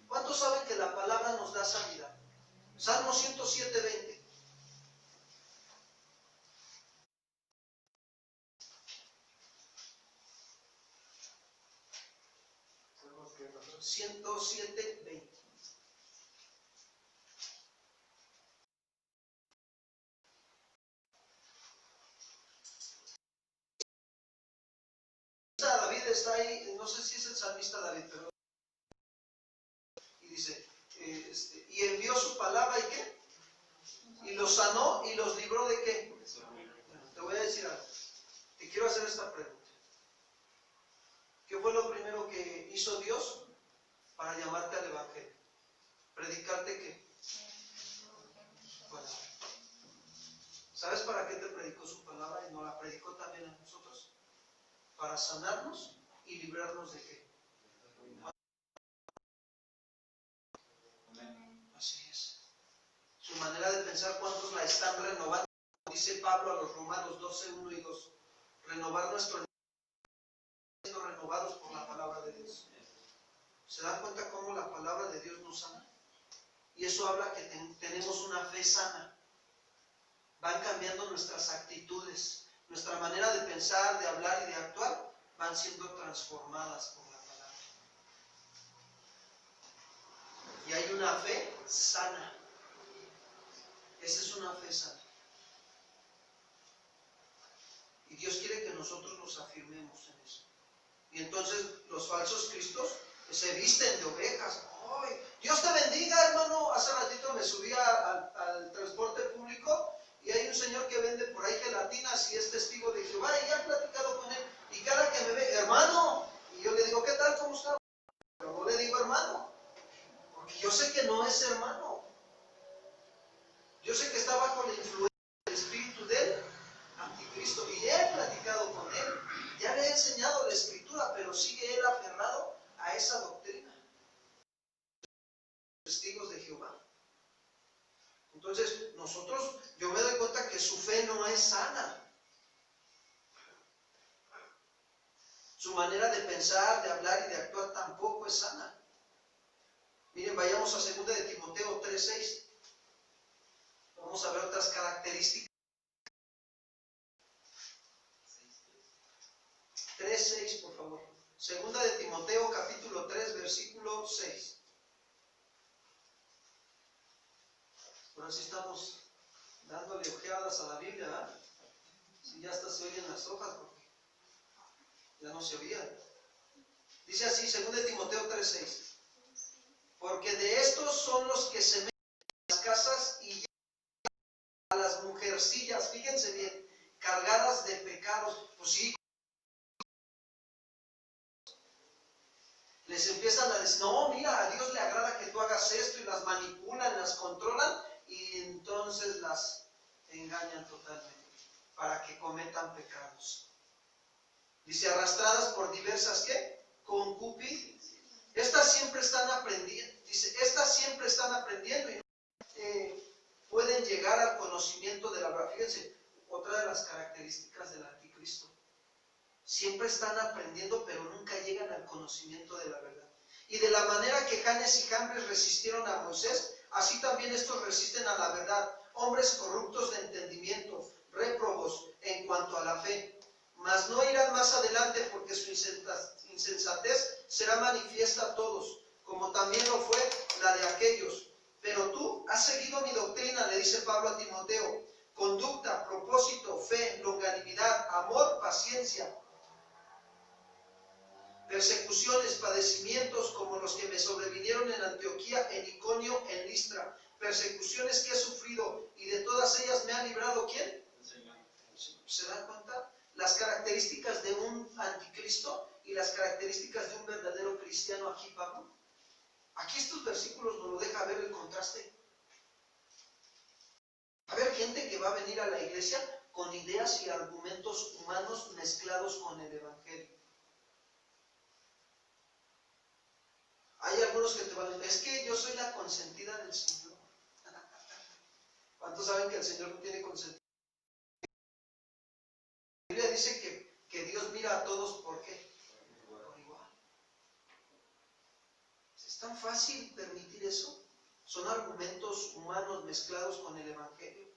¿Cuántos saben que la palabra nos da sanidad? Salmo 107, 20. ¿Qué? 107, 20. David está ahí, no sé si es el salmista David, pero y dice, y envió su palabra, ¿y qué? Y los sanó y los libró ¿de qué? Te voy a decir algo. Te quiero hacer esta pregunta. ¿Qué fue lo primero que hizo Dios para llamarte al evangelio? ¿Predicarte qué? Bueno, ¿sabes para qué te predicó su palabra y nos la predicó también a nosotros? Para sanarnos y librarnos de qué. Así es. Su manera de pensar, ¿cuántos la están renovando? Dice Pablo a los Romanos 12, 1 y 2. Renovar nuestro siendo renovados por la palabra de Dios. ¿Se dan cuenta cómo la palabra de Dios nos sana? Y eso habla que tenemos una fe sana. Van cambiando nuestras actitudes, nuestra manera de pensar, de hablar y de actuar van siendo transformadas por la palabra. Y hay una fe sana. Esa es una fe sana. Y Dios quiere que nosotros nos afirmemos en eso. Y entonces los falsos cristos se visten de ovejas. ¡Ay! Dios te bendiga, hermano. Hace ratito me subí al transporte público y hay un señor que vende por ahí gelatinas y es testigo de Jehová, y ya he platicado con él. Y cada que me ve, hermano, y yo le digo, ¿qué tal? ¿Cómo está? Pero no le digo hermano, porque yo sé que no es hermano. Yo sé que está bajo la influencia del espíritu del anticristo y ya he platicado con él. Ya le he enseñado la escritura, pero sigue él aferrado a esa doctrina. Testigos de Jehová. Entonces, yo me doy cuenta que su fe no es sana. Su manera de pensar, de hablar y de actuar tampoco es sana. Miren, vayamos a 2 de Timoteo 3:6. Vamos a ver otras características. 3:6, por favor. 2 de Timoteo capítulo 3, versículo 6. Ahora sí estamos dándole ojeadas a la Biblia, ¿verdad? Si ya hasta se oyen las hojas, porque ya no se oían. Dice así, 2 Timoteo 3:6. Porque de estos son los que se meten en las casas y llevan a las mujercillas, fíjense bien, cargadas de pecados. Pues sí, les empiezan a decir, no, mira, a Dios le agrada que tú hagas esto, y las manipulan, las controlan, y entonces las engañan totalmente para que cometan pecados. Dice, arrastradas por diversas, ¿qué? Concupiscencias. Estas siempre están aprendiendo, dice, estas siempre están aprendiendo y pueden llegar al conocimiento de la verdad. Fíjense, otra de las características del anticristo. Siempre están aprendiendo, pero nunca llegan al conocimiento de la verdad. Y de la manera que Janes y Jambres resistieron a Moisés, así también estos resisten a la verdad. Hombres corruptos de entendimiento, réprobos en cuanto a la fe. Mas no irán más adelante, porque su insensatez será manifiesta a todos, como también lo fue la de aquellos. Pero tú has seguido mi doctrina, le dice Pablo a Timoteo: conducta, propósito, fe, longanimidad, amor, paciencia, persecuciones, padecimientos como los que me sobrevinieron en Antioquía, en Iconio, en Listra, persecuciones que he sufrido, y de todas ellas me ha librado ¿quién? El Señor. ¿Se dan cuenta? Las características de un anticristo y las características de un verdadero cristiano aquí, Pablo. Aquí estos versículos nos lo deja ver el contraste. Va a haber gente que va a venir a la iglesia con ideas y argumentos humanos mezclados con el evangelio. Hay algunos que te van a decir, es que yo soy la consentida del Señor. ¿Cuántos saben que el Señor no tiene consentida? La Biblia dice que Dios mira a todos, ¿por qué? Por igual. ¿Es tan fácil permitir eso? Son argumentos humanos mezclados con el evangelio.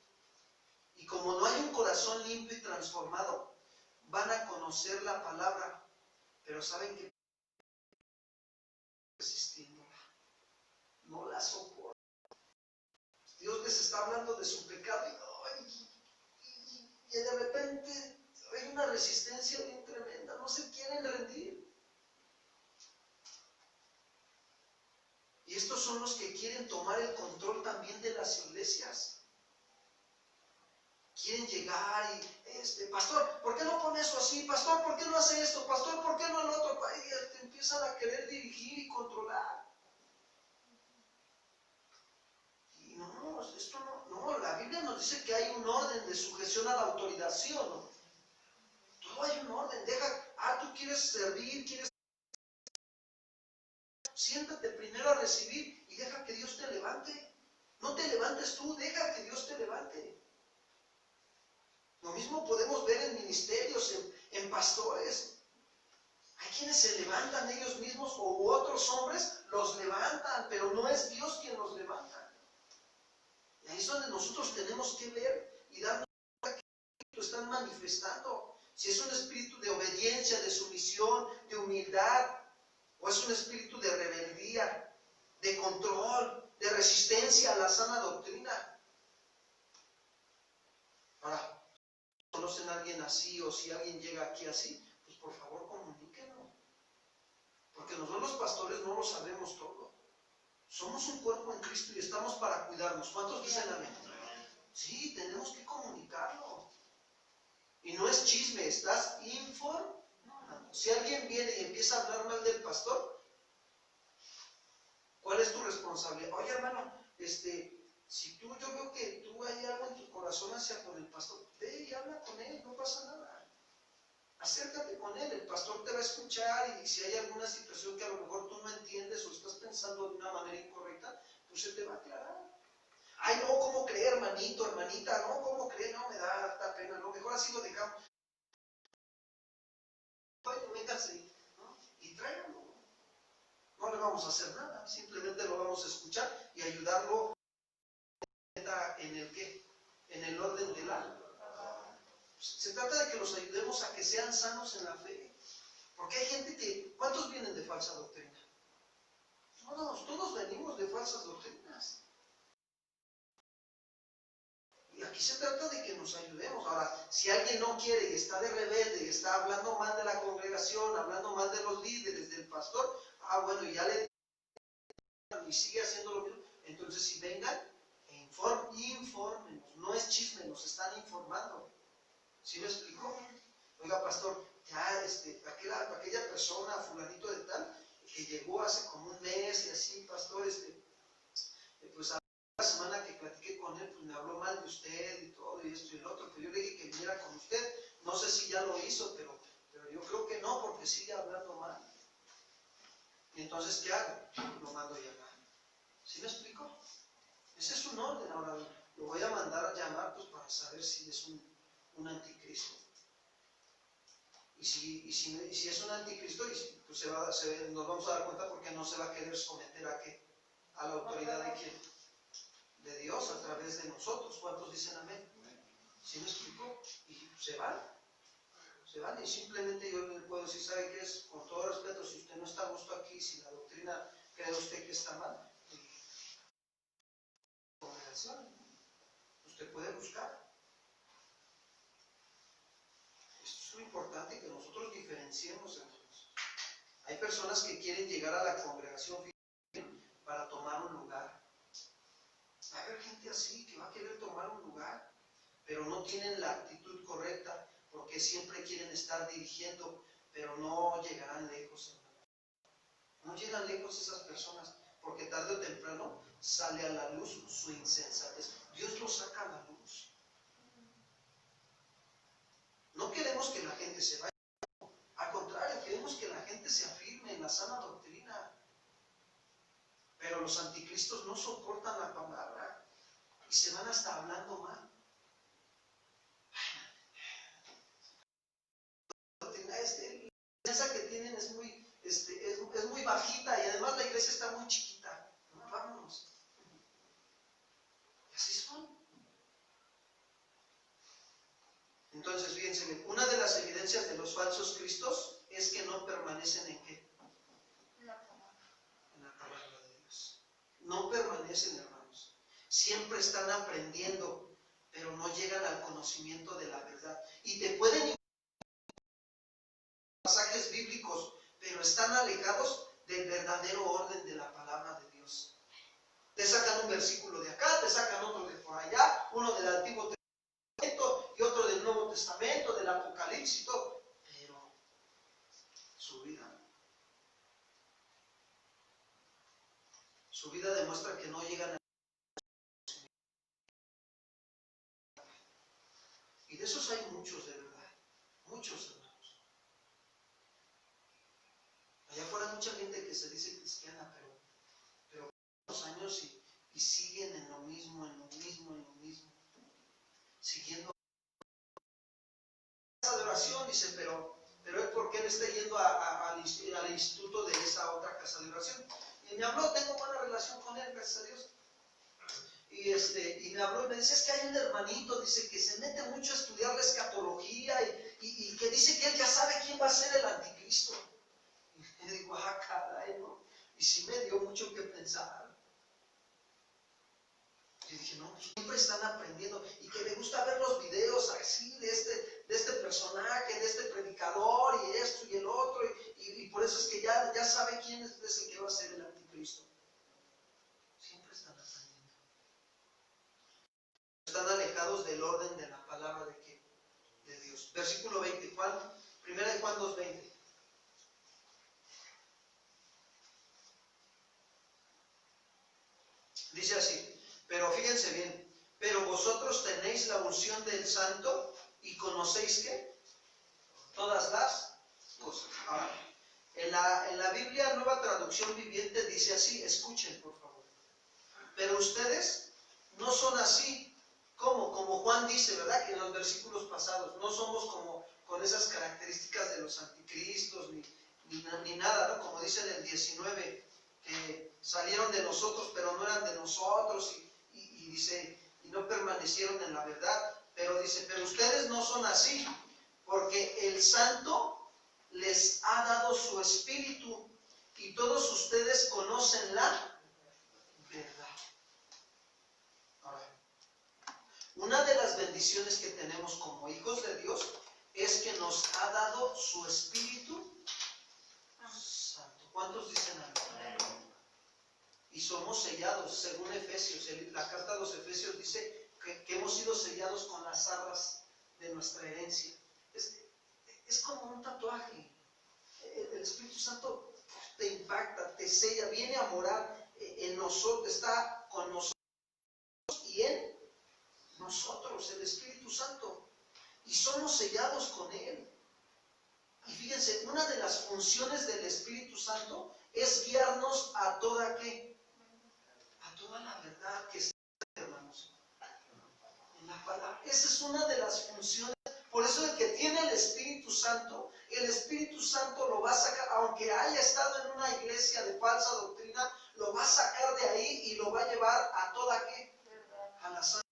Y como no hay un corazón limpio y transformado, van a conocer la palabra, pero saben que resistiéndola, no la soportan. Dios les está hablando de su pecado y de repente hay una resistencia bien tremenda, no se quieren rendir. Y estos son los que quieren tomar el control también de las iglesias. Quieren llegar y, pastor, ¿por qué no pone eso así? Pastor, ¿por qué no hace esto? Pastor, ¿por qué no el otro? Y te empiezan a querer dirigir y controlar. Y no, esto no, la Biblia nos dice que hay un orden de sujeción a la autoridad, ¿sí o no? Todo hay un orden, tú quieres servir, siéntate primero a recibir y deja que Dios te levante. No te levantes tú, deja que Dios te levante. Lo mismo podemos ver en ministerios, en pastores. Hay quienes se levantan ellos mismos o otros hombres los levantan, pero no es Dios quien los levanta. Y ahí es donde nosotros tenemos que ver y darnos cuenta que están manifestando. Si es un espíritu de obediencia, de sumisión, de humildad, o es un espíritu de rebeldía, de control, de resistencia a la sana doctrina. Ahora, ¿conocen a alguien así o si alguien llega aquí así? Pues por favor comuníquenos. Porque nosotros los pastores no lo sabemos todo. Somos un cuerpo en Cristo y estamos para cuidarnos. ¿Cuántos dicen amén? Sí, tenemos que comunicarlo. Y no es chisme, estás informando. Si alguien viene y empieza a hablar mal del pastor, ¿cuál es tu responsabilidad? Oye, hermano, si yo veo que tú hay algo en tu corazón hacia con el pastor, ve y habla con él, no pasa nada. Acércate con él, el pastor te va a escuchar y si hay alguna situación que a lo mejor tú no entiendes o estás pensando de una manera incorrecta, pues se te va a aclarar. Ay, no, ¿cómo creer, hermanito, hermanita? No, ¿cómo creer? No, me da harta pena, no, mejor así lo dejamos. Bueno, véngase, ¿no? Y tráiganlo. No le vamos a hacer nada, simplemente lo vamos a escuchar y ayudarlo en el qué, en el orden de la. Se trata de que los ayudemos a que sean sanos en la fe. Porque hay gente que, ¿cuántos vienen de falsa doctrina? Todos venimos de falsas doctrinas. aquí se trata de que nos ayudemos. Ahora, si alguien no quiere y está de rebelde y está hablando mal de la congregación, hablando mal de los líderes, del pastor, bueno, ya le y sigue haciendo lo mismo, entonces si vengan e infórmenos, no es chisme, nos están informando. ¿Sí me explico? Oiga, pastor, ya aquella persona, fulanito de tal, que llegó hace como un mes y así, pastor, pues a la semana que platiqué con él, pues me habló mal de usted y todo, y esto y el otro, pues yo le dije que viniera con usted, no sé si ya lo hizo, pero yo creo que no, porque sigue hablando mal. Y entonces, ¿qué hago? Lo mando a llamar. ¿Sí me explico? Ese es un orden. Ahora lo voy a mandar a llamar pues para saber si es un anticristo. Y si es un anticristo, pues nos vamos a dar cuenta porque no se va a querer someter a la autoridad de quién, de Dios a través de nosotros. ¿Cuántos dicen amén? ¿Sí me explico? Y se van. Y simplemente yo le puedo decir, ¿sabe qué es? Con todo respeto, si usted no está a gusto aquí, si la doctrina cree usted que está mal, usted puede buscar. Esto es lo importante, que nosotros diferenciemos entre nosotros. Hay personas que quieren llegar a la congregación para tomar un lugar. Va a haber gente así que va a querer tomar un lugar, pero no tienen la actitud correcta, porque siempre quieren estar dirigiendo, pero no llegarán lejos, hermano. No llegan lejos esas personas, porque tarde o temprano sale a la luz su insensatez. Dios lo saca a la luz. No queremos que la gente se vaya, al contrario, queremos que la gente se afirme en la sana doctrina. Pero los anticristos no soportan la palabra y se van hasta hablando mal. La enseñanza que tienen es muy bajita y además la iglesia está muy chiquita. No, vámonos. Y así son. Entonces, fíjense bien, una de las evidencias de los falsos cristos es que no permanecen en ¿qué? En la palabra de Dios. No permanecen, hermanos. Siempre están aprendiendo, pero no llegan al conocimiento de la verdad. Y te pueden pasajes bíblicos, pero están alejados del verdadero orden de la palabra de Dios. Te sacan un versículo de acá, te sacan otro de por allá, uno del Antiguo Testamento y otro del Nuevo Testamento, del Apocalipsis y todo, pero su vida demuestra que no llegan a... Y de esos hay muchos, de verdad, muchos, hermanos. Allá afuera hay mucha gente que se dice cristiana, pero unos años y siguen en lo mismo, siguiendo casa de oración, dice, pero es porque él está yendo al instituto de esa otra casa de oración. Y me habló, tengo buena relación con él, gracias a Dios. Y me habló y me dice, es que hay un hermanito, dice, que se mete mucho a estudiar la escatología y que dice que él ya sabe quién va a ser el anticristo. Y digo, caray, ¿no? Y sí me dio mucho que pensar. Y dije, no, siempre están aprendiendo y que le gusta ver los videos así de este personaje, de este predicador y esto y el otro, y por eso es que ya sabe quién es el que va a ser el anticristo. Siempre están aprendiendo. Están alejados del orden de la palabra de Dios. Versículo 20, Juan, 1 Juan 2:20. Dice así. Pero fíjense bien, pero vosotros tenéis la unción del Santo y conocéis ¿qué? Todas las cosas. Ahora, en la Biblia Nueva Traducción Viviente dice así, escuchen por favor. Pero ustedes no son así, como Juan dice, ¿verdad? Que en los versículos pasados, no somos como con esas características de los anticristos, ni nada, ¿no? Como dice en el 19, que salieron de nosotros, pero no eran de nosotros, y dice, y no permanecieron en la verdad, pero dice, pero ustedes no son así, porque el Santo les ha dado su Espíritu, y todos ustedes conocen la verdad. Ahora, Una de las bendiciones que tenemos como hijos de Dios es que nos ha dado su Espíritu Santo. ¿Cuántos dicen amén? Y somos sellados, según Efesios. La carta de los Efesios dice que hemos sido sellados con las arras de nuestra herencia. Es como un tatuaje. El Espíritu Santo te impacta, te sella, viene a morar en nosotros, está con nosotros y en nosotros, el Espíritu Santo. Y somos sellados con Él. Y fíjense, una de las funciones del Espíritu Santo es guiarnos a toda ¿qué? A toda la verdad que está, hermanos, en la palabra. Esa es una de las funciones. Por eso el que tiene el Espíritu Santo lo va a sacar, aunque haya estado en una iglesia de falsa doctrina, lo va a sacar de ahí y lo va a llevar a toda ¿qué? A la sana.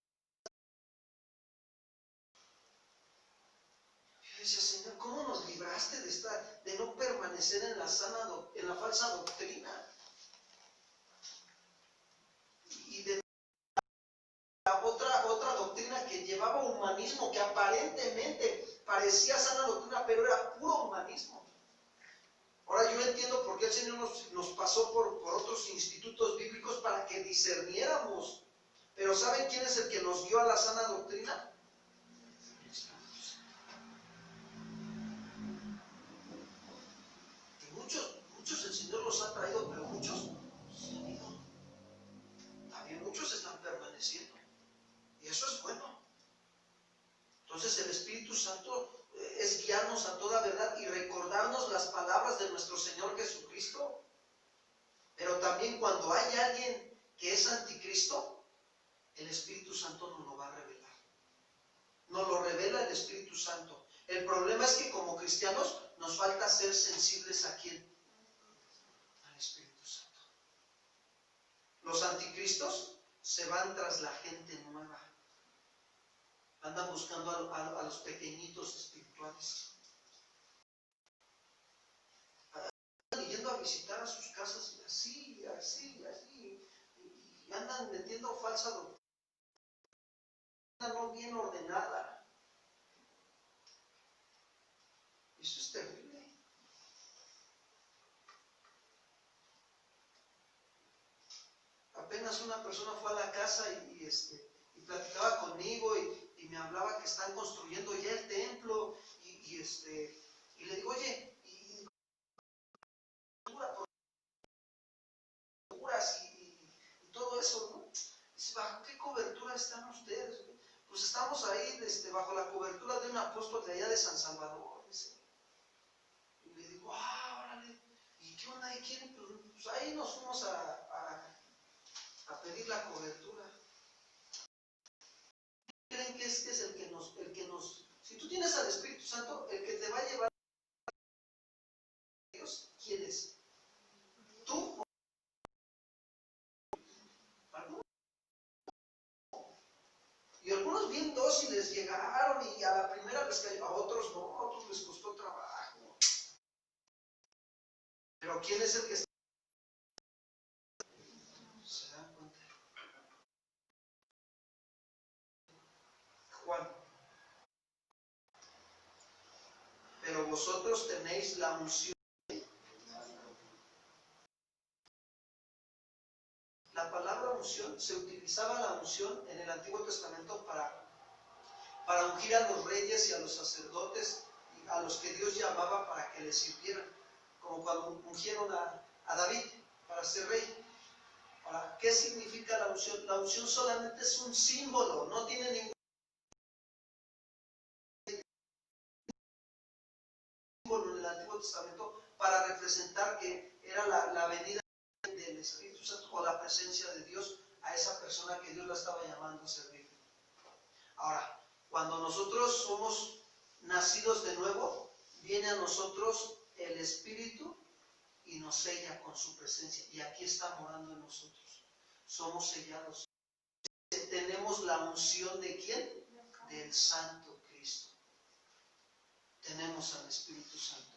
Yo decía, Señor, ¿cómo nos libraste de no permanecer en la falsa doctrina? Y de la otra doctrina que llevaba humanismo, que aparentemente parecía sana doctrina, pero era puro humanismo. Ahora yo entiendo por qué el Señor nos pasó por otros institutos bíblicos para que discerniéramos. Pero ¿saben quién es el que nos dio a la sana doctrina? Que muchos el Señor los ha traído, pero muchos se han ido. También muchos están permaneciendo. Y eso es bueno. Entonces el Espíritu Santo es guiarnos a toda verdad y recordarnos las palabras de nuestro Señor Jesucristo. Pero también cuando hay alguien que es anticristo, el Espíritu Santo nos lo va a revelar. Nos lo revela el Espíritu Santo. El problema es que como cristianos nos falta ser sensibles a ¿quién? Al Espíritu Santo. Los anticristos se van tras la gente nueva. Andan buscando a los pequeñitos espirituales. Andan yendo a visitar a sus casas y así. Y andan metiendo falsa doctrina no bien ordenada. Eso es terrible. Apenas una persona fue a la casa y platicaba conmigo y me hablaba que están construyendo ya el templo y le digo, oye, y todo eso, ¿no? Dice, ¿bajo qué cobertura están ustedes? Pues estamos ahí bajo la cobertura de un apóstol de allá de San Salvador, dice. Y le digo, órale, ¿y qué onda ahí quieren? Pues ahí nos fuimos a pedir la cobertura. ¿Creen que es el que nos, si tú tienes al Espíritu Santo, el que te va a llevar a Dios, ¿quién es? ¿Tú? ¿Algunos? Y algunos bien dóciles llegaron y a la primera les cayó, a otros no, a otros les costó trabajo. Pero ¿quién es el que está? ¿Se dan cuenta? Juan. Pero vosotros tenéis la unción. La palabra unción, se utilizaba la unción en el Antiguo Testamento para ungir a los reyes y a los sacerdotes, a los que Dios llamaba para que les sirvieran, como cuando ungieron a David para ser rey. Ahora, ¿qué significa la unción? La unción solamente es un símbolo, no tiene ningún símbolo en el Antiguo Testamento para representar que era la venida del Espíritu Santo o la presencia de Dios a esa persona que Dios la estaba llamando a servir. Ahora, cuando nosotros somos nacidos de nuevo, viene a nosotros el Espíritu y nos sella con su presencia. Y aquí está morando en nosotros. Somos sellados. Tenemos la unción ¿de quién? Del Santo Cristo. Tenemos al Espíritu Santo.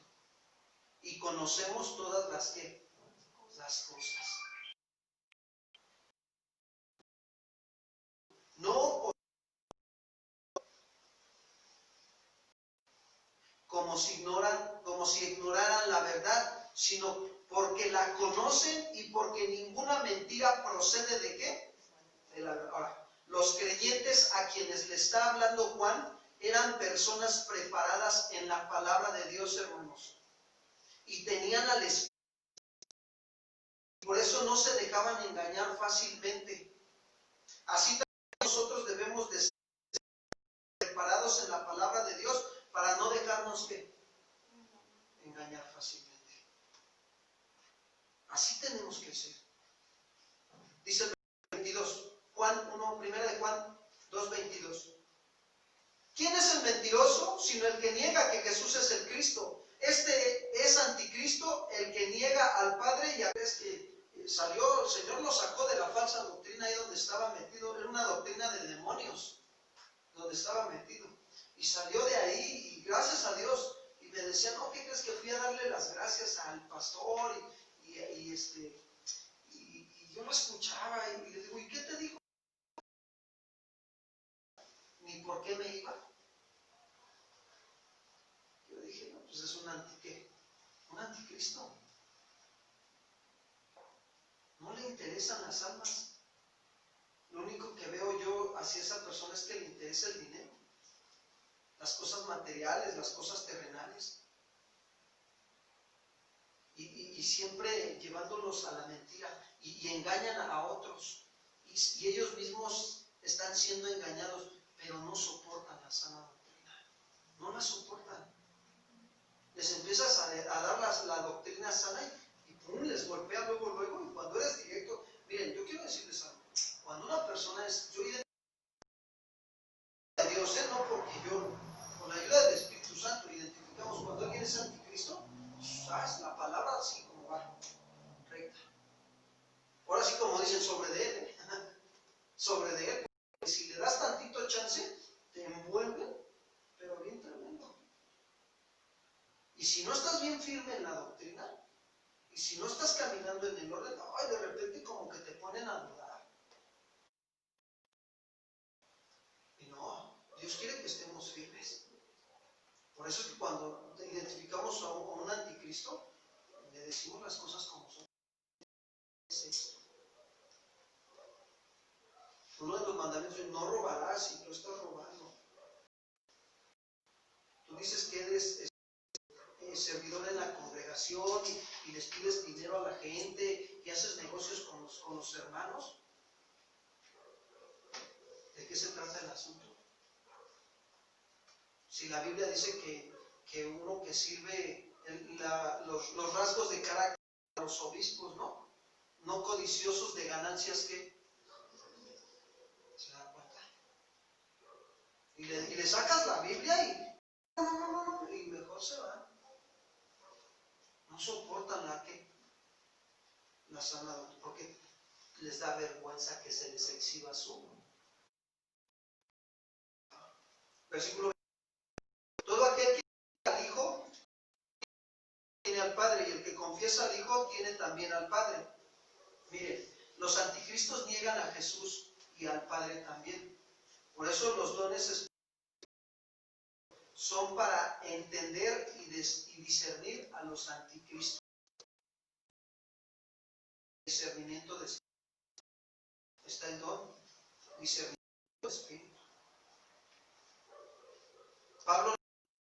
Y conocemos todas las cosas. No como si ignoraran la verdad, sino porque la conocen y porque ninguna mentira procede ¿de qué? De la verdad. Ahora, los creyentes a quienes le está hablando Juan eran personas preparadas en la palabra de Dios, hermanos, y tenían al Espíritu. Por eso no se dejaban engañar fácilmente. Así también nosotros debemos de ser preparados en la palabra de Dios para no dejarnos ¿qué? Engañar fácilmente. Así tenemos que ser. Dice el 22, Juan 1, primera de Juan 2:22. ¿Quién es el mentiroso sino el que niega que Jesús es el Cristo? Este es anticristo, el que niega al Padre. Y a veces que salió, el Señor lo sacó de la falsa doctrina ahí donde estaba metido. Era una doctrina de demonios donde estaba metido, y salió de ahí, y gracias a Dios. Y me decían, no, ¿qué crees? Que fui a darle las gracias al pastor, y yo lo escuchaba, y le digo, ¿y qué te dijo? Ni por qué me iba. Yo dije, no, pues es un anticristo. No le interesan las almas. Lo único que veo yo hacia esa persona es que le interesa el dinero, las cosas materiales, las cosas terrenales, y siempre llevándolos a la mentira, y engañan a otros, y ellos mismos están siendo engañados, pero no soportan la sana doctrina, no la soportan. Les empiezas a dar la doctrina sana y pum, les golpea luego, y cuando eres directo, miren, yo quiero decirles algo. Cuando una persona yo identifico a Dios, no porque yo, con la ayuda del Espíritu Santo, identificamos cuando alguien es anticristo, ¿sabes? La palabra así como va, recta. Ahora sí, como dicen, sobre de él, sobre de él. Si le das tantito chance, te envuelven, pero bien tremendo. Y si no estás bien firme en la doctrina, y si no estás caminando en el orden, ay, de repente como que te ponen a dudar. Y no, Dios quiere que estemos firmes. Por eso es que cuando identificamos a un anticristo, le decimos las cosas como son. Es esto. Uno de los mandamientos es no robarás, y tú estás robando. Tú dices que eres servidor en la congregación, y les pides dinero a la gente y haces negocios con los hermanos. ¿De qué se trata el asunto? Si la Biblia dice que uno que sirve los rasgos de carácter de los obispos, no codiciosos de ganancias, que se dan cuenta. Y le sacas la Biblia y mejor se van. No soportan la sana doctrina, porque les da vergüenza que se les exhiba su. Versículo 20. Todo aquel que tiene al Hijo tiene al Padre, y el que confiesa al Hijo tiene también al Padre. Miren, los anticristos niegan a Jesús y al Padre también. Por eso los dones son para entender y discernir a los anticristos. Discernimiento de espíritu. Está el don, discernimiento de espíritu. Pablo no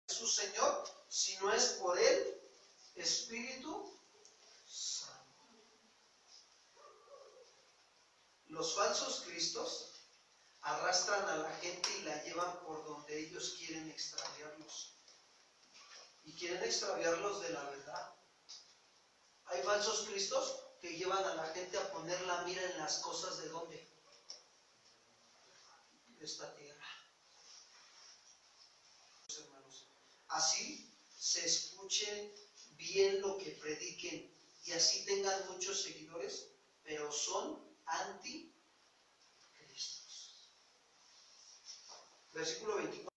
es su Señor si no es por el Espíritu Santo. Los falsos cristos arrastran a la gente y la llevan por donde ellos quieren extraviarlos. Y quieren extraviarlos de la verdad. Hay falsos cristos que llevan a la gente a poner la mira en las cosas de ¿dónde? De esta tierra. Hermanos, así se escuche bien lo que prediquen y así tengan muchos seguidores, pero son anticristos. Versículo 24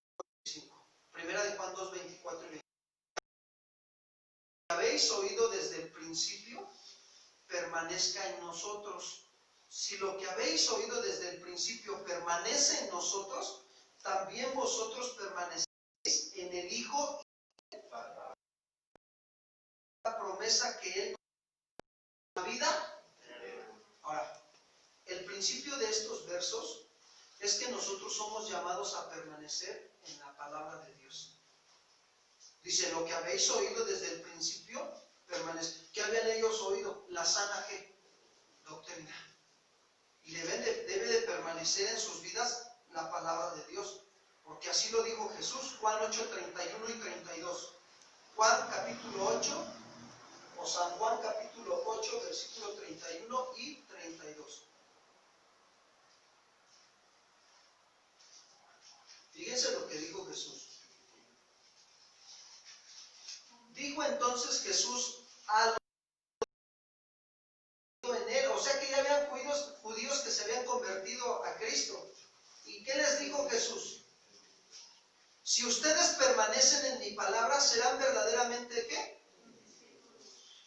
y 25. Primera de Juan 2, 24 y 25. Habéis oído desde el principio, permanezca en nosotros. Si lo que habéis oído desde el principio permanece en nosotros, también vosotros permanecéis en el Hijo y en el promesa que Él nos da vida. Ahora, el principio de estos versos es que nosotros somos llamados a permanecer en la palabra de Dios. Dice, lo que habéis oído desde el principio, permanece. ¿Qué habían ellos oído? La sana ¿qué? Doctrina. Y debe de permanecer en sus vidas la palabra de Dios. Porque así lo dijo Jesús, Juan 8, 31 y 32. Juan capítulo 8, o San Juan capítulo 8, versículo 31 y 32. Fíjense lo que dijo Jesús. Dijo entonces Jesús a los en él, o sea que ya habían judíos que se habían convertido a Cristo. ¿Y qué les dijo Jesús? Si ustedes permanecen en mi palabra, serán verdaderamente ¿qué?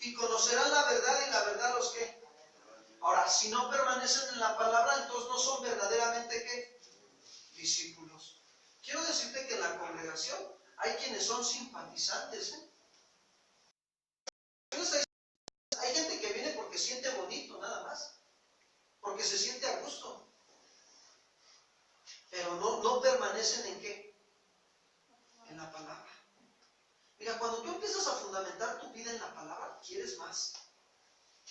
Y conocerán la verdad y la verdad los ¿qué? Ahora, si no permanecen en la palabra, entonces no son verdaderamente ¿qué? Discípulos. Quiero decirte que en la congregación hay quienes son simpatizantes, ¿eh? Hay gente que viene porque siente bonito, nada más. Porque se siente a gusto. Pero no permanecen en ¿qué? En la palabra. Mira, cuando tú empiezas a fundamentar tu vida en la palabra, quieres más.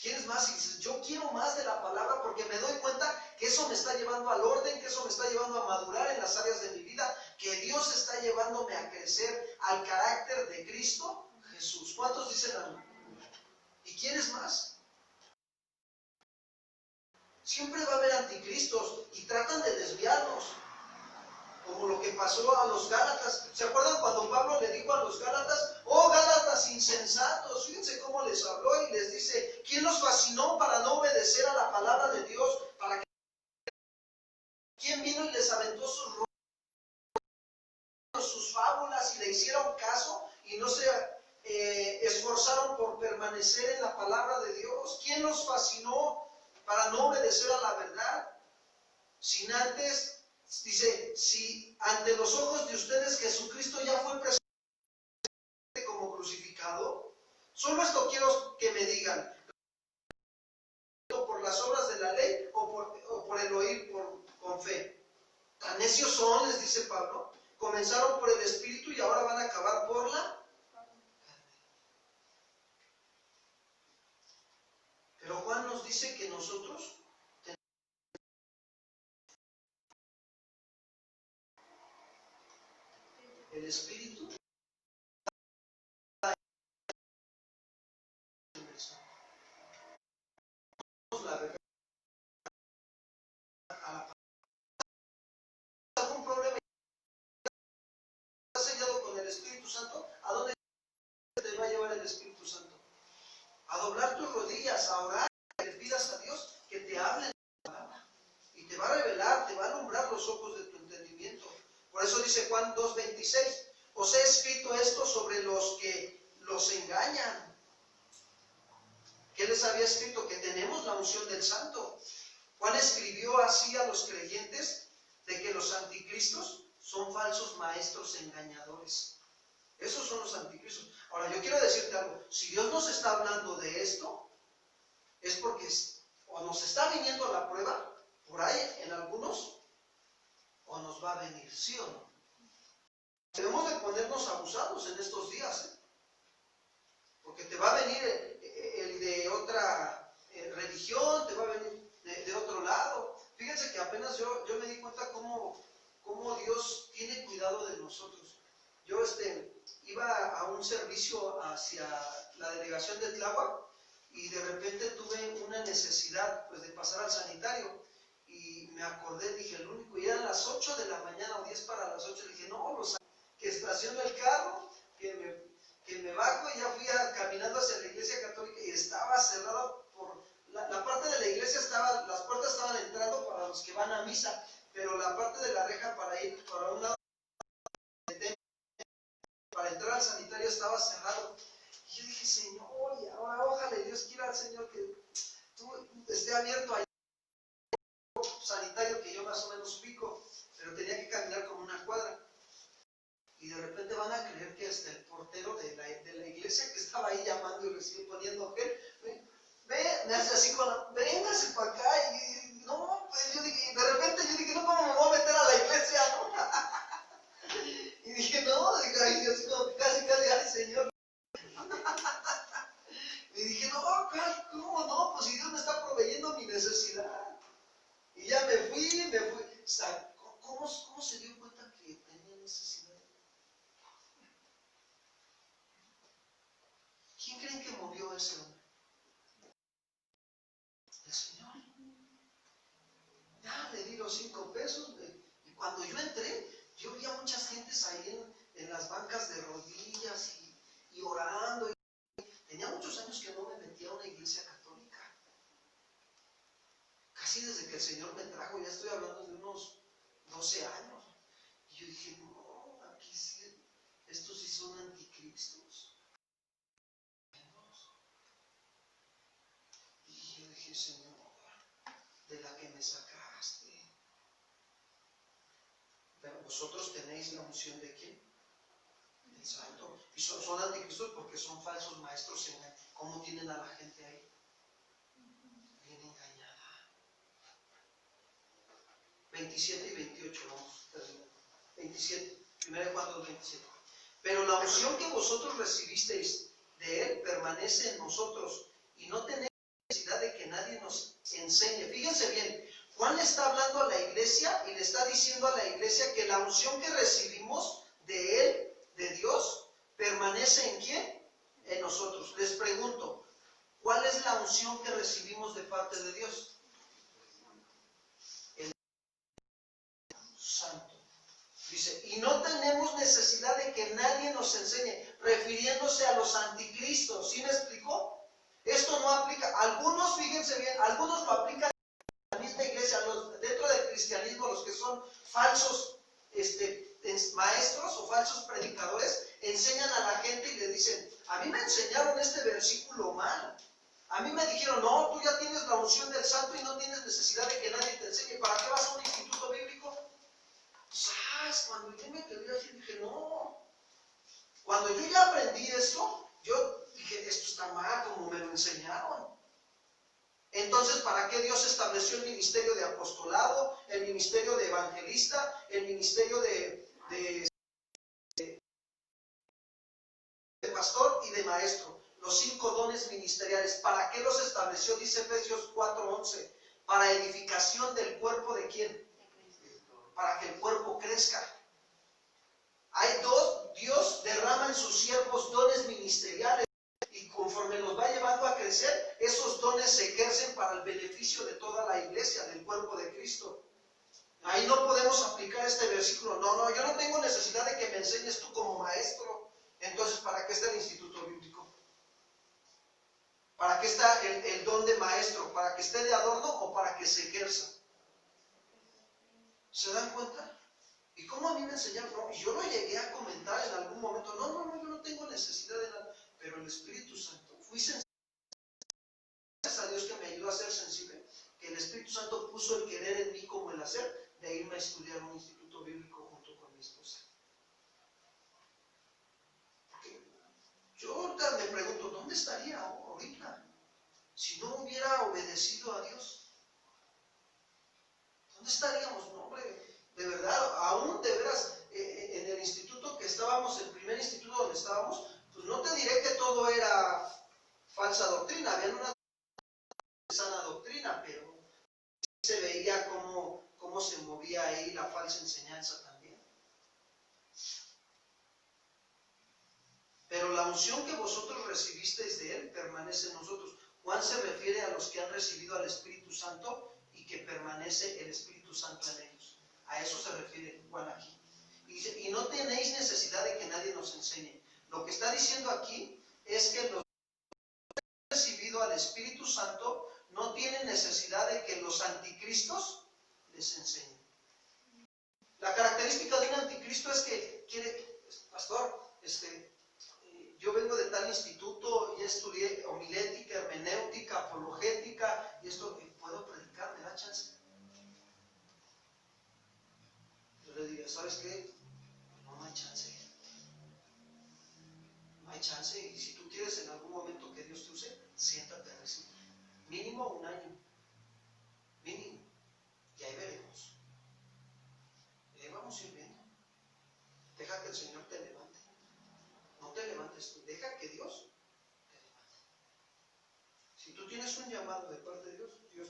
Quieres más y dices, yo quiero más de la palabra porque me doy cuenta que eso me está llevando al orden, que eso me está llevando a madurar en las áreas de mi vida, que Dios está llevándome a crecer al carácter de Cristo Jesús. ¿Cuántos dicen amén? ¿Y quieres más? Siempre va a haber anticristos y tratan de desviarnos, como lo que pasó a los Gálatas. ¿Se acuerdan cuando Pablo le dijo a los Gálatas, oh Gálatas insensatos? Fíjense cómo les habló y les dice, ¿quién los fascinó para no obedecer a la palabra de Dios? ¿Quién vino y les aventó sus rollos, sus fábulas y le hicieron caso y no se esforzaron por permanecer en la palabra de Dios? ¿Quién los fascinó para no obedecer a la verdad? Sin antes, dice, si ante los ojos de ustedes Jesucristo ya fue presente como crucificado, solo esto quiero que me digan, por las obras de la ley o por el oír con fe. Tan necios son, les dice Pablo, comenzaron por el Espíritu y ahora van a acabar por la. Pero Juan nos dice que nosotros el Espíritu la verdad a la algún problema estás sellado con el Espíritu Santo, ¿a dónde te va a llevar el Espíritu Santo? A doblar tus rodillas, a orar, que le pidas a Dios que te hable la palabra y te va a revelar, te va a alumbrar los ojos de tu entendimiento. Por eso dice Juan 2:26, os he escrito esto sobre los que los engañan. ¿Qué les había escrito? Que tenemos la unción del Santo. Juan escribió así a los creyentes de que los anticristos son falsos maestros engañadores. Esos son los anticristos. Ahora, yo quiero decirte algo. Si Dios nos está hablando de esto, es porque o nos está viniendo la prueba, por ahí en algunos, o nos va a venir, ¿sí o no? Debemos de ponernos abusados en estos días, ¿eh? Porque te va a venir el de otra religión, te va a venir de otro lado. Fíjense que apenas yo me di cuenta cómo Dios tiene cuidado de nosotros. Yo iba a un servicio hacia la delegación de Tláhuac y de repente tuve una necesidad pues de pasar al sanitario y me acordé, dije, el único, y eran las 8 de la mañana o 10 para las 8, dije, no, que estaciono el carro, que me bajo y ya fui caminando hacia la iglesia católica y estaba cerrado por la parte de la iglesia, las puertas estaban entrando para los que van a misa, pero la parte de la reja para ir para un lado, para entrar al sanitario estaba cerrado. Y yo dije, Señor, y ahora ojalá Dios quiera, Señor, que tú esté abierto ahí sanitario que yo más o menos ubico, pero tenía que caminar como una cuadra. Y de repente van a creer que el portero de la iglesia que está estaba ahí llamando y recién poniendo gel. Me hace así con la, véngase para acá. Y no, pues yo dije, de repente yo dije, no, ¿cómo me voy a meter a la iglesia? ¿No? Y dije, no, dije, así como casi, ay, Señor. Y dije, no, ¿cómo no? Pues si Dios me está proveyendo mi necesidad. Y ya me fui. O sea, ¿cómo se dio cuenta que tenía necesidad? ¿Quién creen que movió a ese hombre? El Señor. Ya le di los 5 pesos. Y cuando yo entré, yo vi a muchas gentes ahí en las bancas de rodillas y orando. Tenía muchos años que no me metía a una iglesia católica. Casi desde que el Señor me trajo, ya estoy hablando de unos 12 años. Y yo dije, no, aquí sí, estos sí son anticristos. Y yo dije, Señor, de la que me sacaste. Pero vosotros tenéis la unción de quién? Del Santo. Y son anticristos porque son falsos maestros. ¿Cómo tienen a la gente ahí? Bien engañada. 27 y 28, vamos a terminar. 27, 1 Juan 2, 27. Pero la unción que vosotros recibisteis de Él permanece en nosotros y no tenéis necesidad de que nadie nos enseñe. Fíjense bien, Juan le está hablando a la iglesia y le está diciendo a la iglesia que la unción que recibimos de Él, de Dios, permanece ¿en quién? En nosotros. Les pregunto, ¿cuál es la unción que recibimos de parte de Dios? Santo. Dice, y no tenemos necesidad de que nadie nos enseñe, refiriéndose a los anticristos. ¿Sí me explicó? Esto no aplica. Algunos, fíjense bien, algunos lo aplican en la misma iglesia, dentro del cristianismo, los que son falsos maestros o falsos predicadores, enseñan a la gente y le dicen, a mí me enseñaron este versículo mal. A mí me dijeron, no, tú ya tienes la unción del santo y no tienes necesidad de que nadie te enseñe. ¿Para qué vas a un instituto bíblico? ¿Sabes? Cuando yo me quedé así, dije, no. Cuando yo ya aprendí esto, yo dije, esto está mal como me lo enseñaron. Entonces, ¿para qué Dios estableció el ministerio de apostolado, el ministerio de evangelista, el ministerio de pastor y de maestro? Los 5 dones ministeriales. ¿Para qué los estableció? Dice Efesios 4:11. Para edificación del cuerpo ¿de quién? Para que el cuerpo crezca. Hay Dios derrama en sus siervos dones ministeriales y conforme los va llevando a crecer, esos dones se ejercen para el beneficio de toda la iglesia, del cuerpo de Cristo. Ahí no podemos aplicar este versículo. No, yo no tengo necesidad de que me enseñes tú como maestro. Entonces, ¿para qué está el instituto bíblico? ¿Para qué está el don de maestro? ¿Para que esté de adorno o para que se ejerza? ¿Se dan cuenta? ¿Y cómo a mí me enseñaron? No, y yo lo llegué a comentar en algún momento. No, yo no tengo necesidad de nada. Pero el Espíritu Santo, fui sensible. Gracias a Dios que me ayudó a ser sensible. Que el Espíritu Santo puso el querer en mí como el hacer, de irme a estudiar un instituto bíblico junto con mi esposa. Porque yo ahorita me pregunto, ¿dónde estaría ahorita si no hubiera obedecido a Dios? ¿Dónde estaríamos? No, hombre, de verdad, aún de veras, en el instituto que estábamos, el primer instituto donde estábamos, pues no te diré que todo era falsa doctrina, había una sana doctrina, pero se veía cómo se movía ahí la falsa enseñanza también. Pero la unción que vosotros recibisteis de Él permanece en nosotros. Juan se refiere a los que han recibido al Espíritu Santo y que permanece el Espíritu Santo en ellos. A eso se refiere Juan aquí. Y dice, y no tenéis necesidad de que nadie nos enseñe. Lo que está diciendo aquí es que los que han recibido al Espíritu Santo no tienen necesidad de que los anticristos les enseñen. La característica de un anticristo es que quiere, pastor, yo vengo de tal instituto y estudié homilética, hermenéutica, apologética, y esto puedo predicar, ¿me da chance? Yo le diría, ¿sabes qué? No hay chance. No hay chance, y si tú quieres en algún momento que Dios te use, siéntate a recibir. Mínimo un año, mínimo, y ahí veremos. Y ahí vamos a ir viendo. Deja que el Señor te levante. No te levantes tú, deja que Dios te levante. Si tú tienes un llamado de parte de Dios, Dios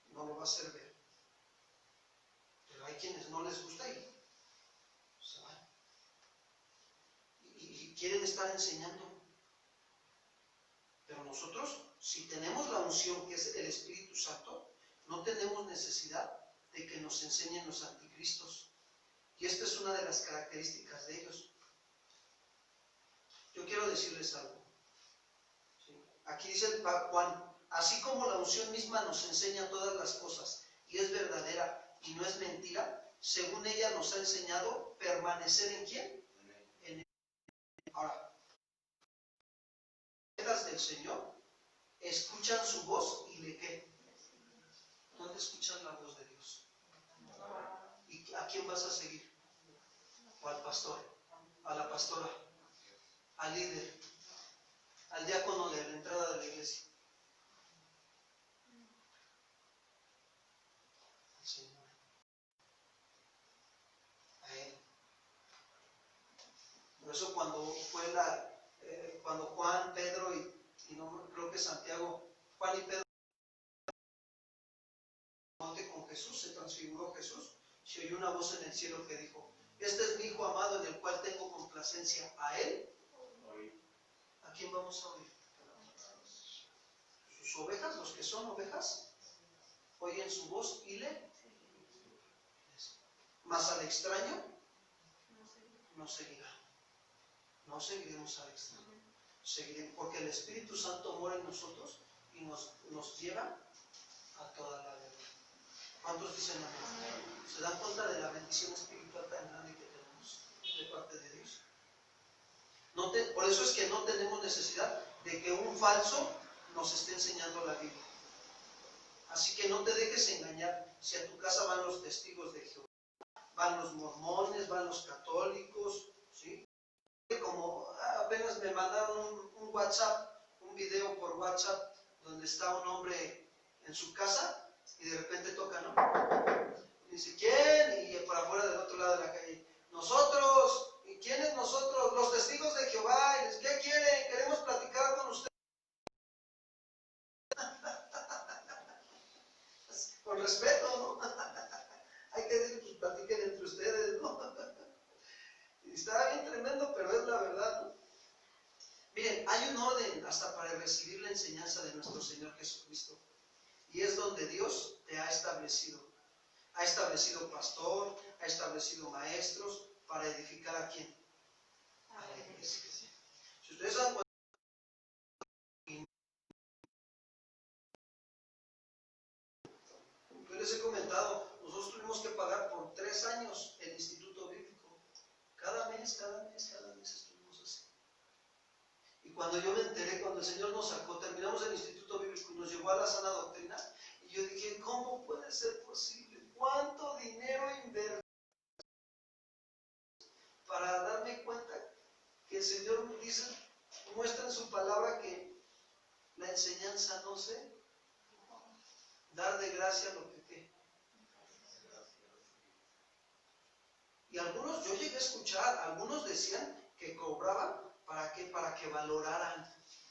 no lo va a hacer ver. Pero hay quienes no les gusta y se van. Y quieren estar enseñando. Pero nosotros, si tenemos la unción que es el Espíritu Santo, no tenemos necesidad de que nos enseñen los anticristos. Y esta es una de las características de ellos. Yo quiero decirles algo. ¿Sí? Aquí dice Juan, así como la unción misma nos enseña todas las cosas y es verdadera y no es mentira, según ella nos ha enseñado permanecer en ¿quién? En él. Ahora, las del Señor escuchan su voz y le ¿qué? ¿Dónde escuchan la voz de Dios? ¿Y a quién vas a seguir? ¿O al pastor? ¿A la pastora? ¿Al líder? ¿Al diácono de la entrada de la iglesia? Al Señor. A Él. Por eso cuando fue cuando Juan, Pedro y no creo que Santiago, Juan y Pedro con Jesús, se transfiguró Jesús, se oyó una voz en el cielo que dijo, este es mi hijo amado en el cual tengo complacencia. A él, ¿a quién vamos a oír? Sus ovejas, los que son ovejas, oyen su voz y le. Mas al extraño no seguirá. No seguiremos al extraño. Seguiremos, porque el Espíritu Santo mora en nosotros y nos lleva a toda la verdad. ¿Cuántos dicen amén? ¿Se dan cuenta de la bendición espiritual tan grande que tenemos de parte de Dios? Por eso es que no tenemos necesidad de que un falso nos esté enseñando la Biblia. Así que no te dejes engañar. Si a tu casa van los testigos de Jehová, van los mormones, van los católicos, ¿sí? Como apenas me mandaron un WhatsApp, un video por WhatsApp, donde está un hombre en su casa y de repente toca, ¿no? Y dice, ¿quién? Y por afuera del otro lado de la calle, nosotros. ¿Y quiénes nosotros? Los testigos de Jehová. Y dice, ¿qué quieren? Queremos platicar con ustedes. Con respeto, ¿no? Hay que decir, pues platiquen entre ustedes, ¿no? Y está bien tremendo, pero es la verdad, ¿no? Miren, hay un orden hasta para recibir la enseñanza de nuestro Señor Jesucristo. Y es donde Dios te ha establecido. Ha establecido pastor, ha establecido maestros para edificar ¿a quién? A la iglesia. Si ustedes dan cuenta, yo les he comentado, nosotros tuvimos que pagar por 3 años el instituto bíblico. Cada mes estuvimos así. Y cuando yo me enteré, cuando el Señor nos sacó, terminamos el instituto bíblico y nos llevó a la sana doctrina, y yo dije, ¿cómo puede ser posible? ¿Cuánto dinero invertí para darme cuenta que el Señor dice, muestra en su palabra que la enseñanza no sé, dar de gracia lo que ¿qué? Y algunos, yo llegué a escuchar, algunos decían que cobraban ¿para qué? Para que valoraran,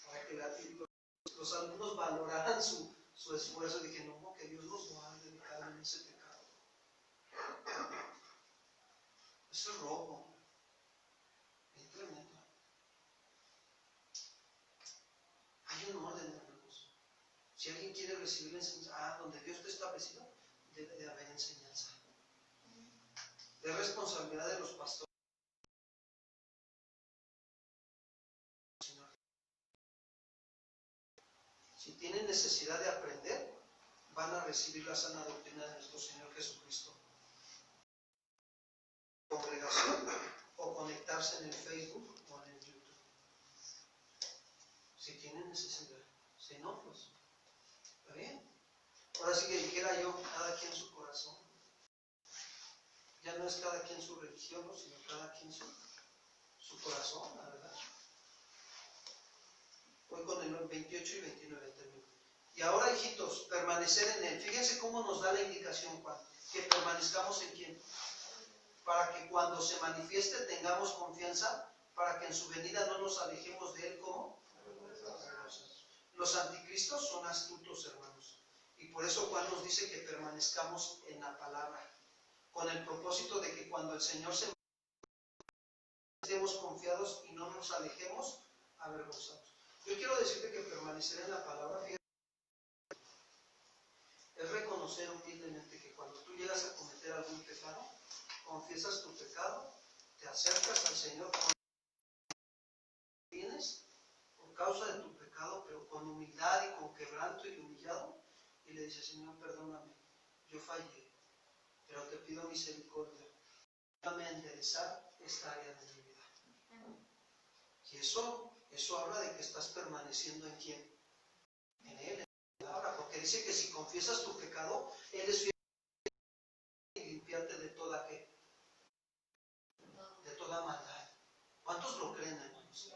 para que los alumnos valoraran su esfuerzo. Y dije, no, que Dios nos guarde de caer en ese pecado. Eso es robo. Es tremendo. Hay un orden, hermanos. Si alguien quiere recibir la enseñanza, donde Dios te ha establecido, debe de haber enseñanza. Es responsabilidad de los pastores. Si tienen necesidad de aprender, van a recibir la sana doctrina de nuestro Señor Jesucristo. Congregación o conectarse en el Facebook o en el YouTube. Si tienen necesidad. Si no, pues, está bien. Ahora sí que dijera yo, cada quien su corazón. Ya no es cada quien su religión, ¿no? Sino cada quien su corazón, la verdad. 28 y 29 termino. Y ahora, hijitos, permanecer en él. Fíjense cómo nos da la indicación, Juan, que permanezcamos en quién. Para que cuando se manifieste tengamos confianza, para que en su venida no nos alejemos de él. ¿Cómo? Los anticristos son astutos, hermanos. Y por eso Juan nos dice que permanezcamos en la palabra, con el propósito de que cuando el Señor se estemos confiados y no nos alejemos avergonzados. Yo quiero decirte que permanecer en la palabra, fíjate, es reconocer humildemente que cuando tú llegas a cometer algún pecado, confiesas tu pecado, te acercas al Señor con tienes por causa de tu pecado, pero con humildad y con quebranto y humillado, y le dices: Señor, perdóname, yo fallé, pero te pido misericordia, ayúdame a enderezar esta área de mi vida. Y eso habla de que estás permaneciendo en quién, en Él, en la palabra, porque dice que si confiesas tu pecado, Él es fiel y limpiarte de toda ¿qué? De toda maldad. ¿Cuántos lo creen, hermanos?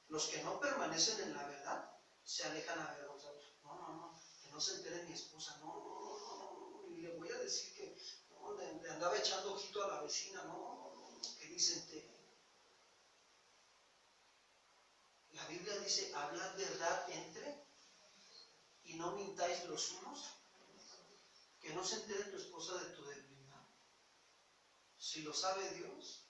Los que no permanecen en la verdad se alejan avergonzados. No, que no se entere mi esposa. No, y le voy a decir que no, le andaba echando ojito a la vecina. No, que ni se entere. La Biblia dice: hablad verdad entre y no mintáis los unos. Que no se entere tu esposa de tu debilidad. Si lo sabe Dios,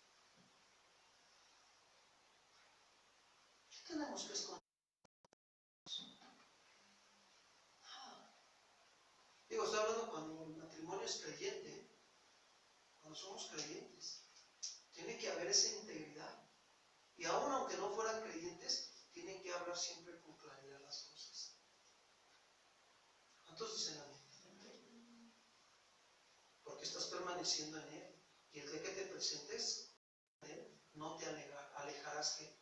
¿qué tenemos que esconder? Digo, estoy hablando cuando el matrimonio es creyente, cuando somos creyentes. Tiene que haber esa integridad. Y aún aunque no fueran creyentes, tienen que hablar siempre con claridad las cosas. ¿Cuántos dicen amén? Porque estás permaneciendo en Él. Y el día que te presentes en Él, no te alejarás que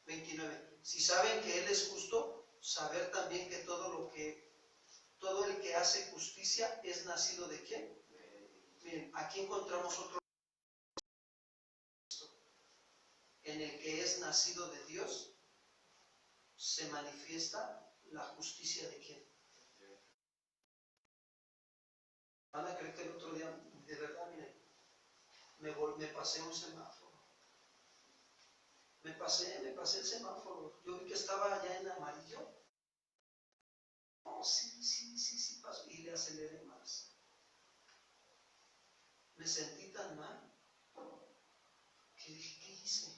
29. Si saben que Él es justo, saber también que todo el que hace justicia es nacido de ¿quién? Miren, aquí encontramos otro. En el que es nacido de Dios, se manifiesta la justicia de ¿quién? Van a creer que el otro día, de verdad, miren, me pasé un semáforo. Me pasé el semáforo. Yo vi que estaba ya en amarillo. No, sí, pasó. Y le aceleré más. Me sentí tan mal que dije: ¿qué hice?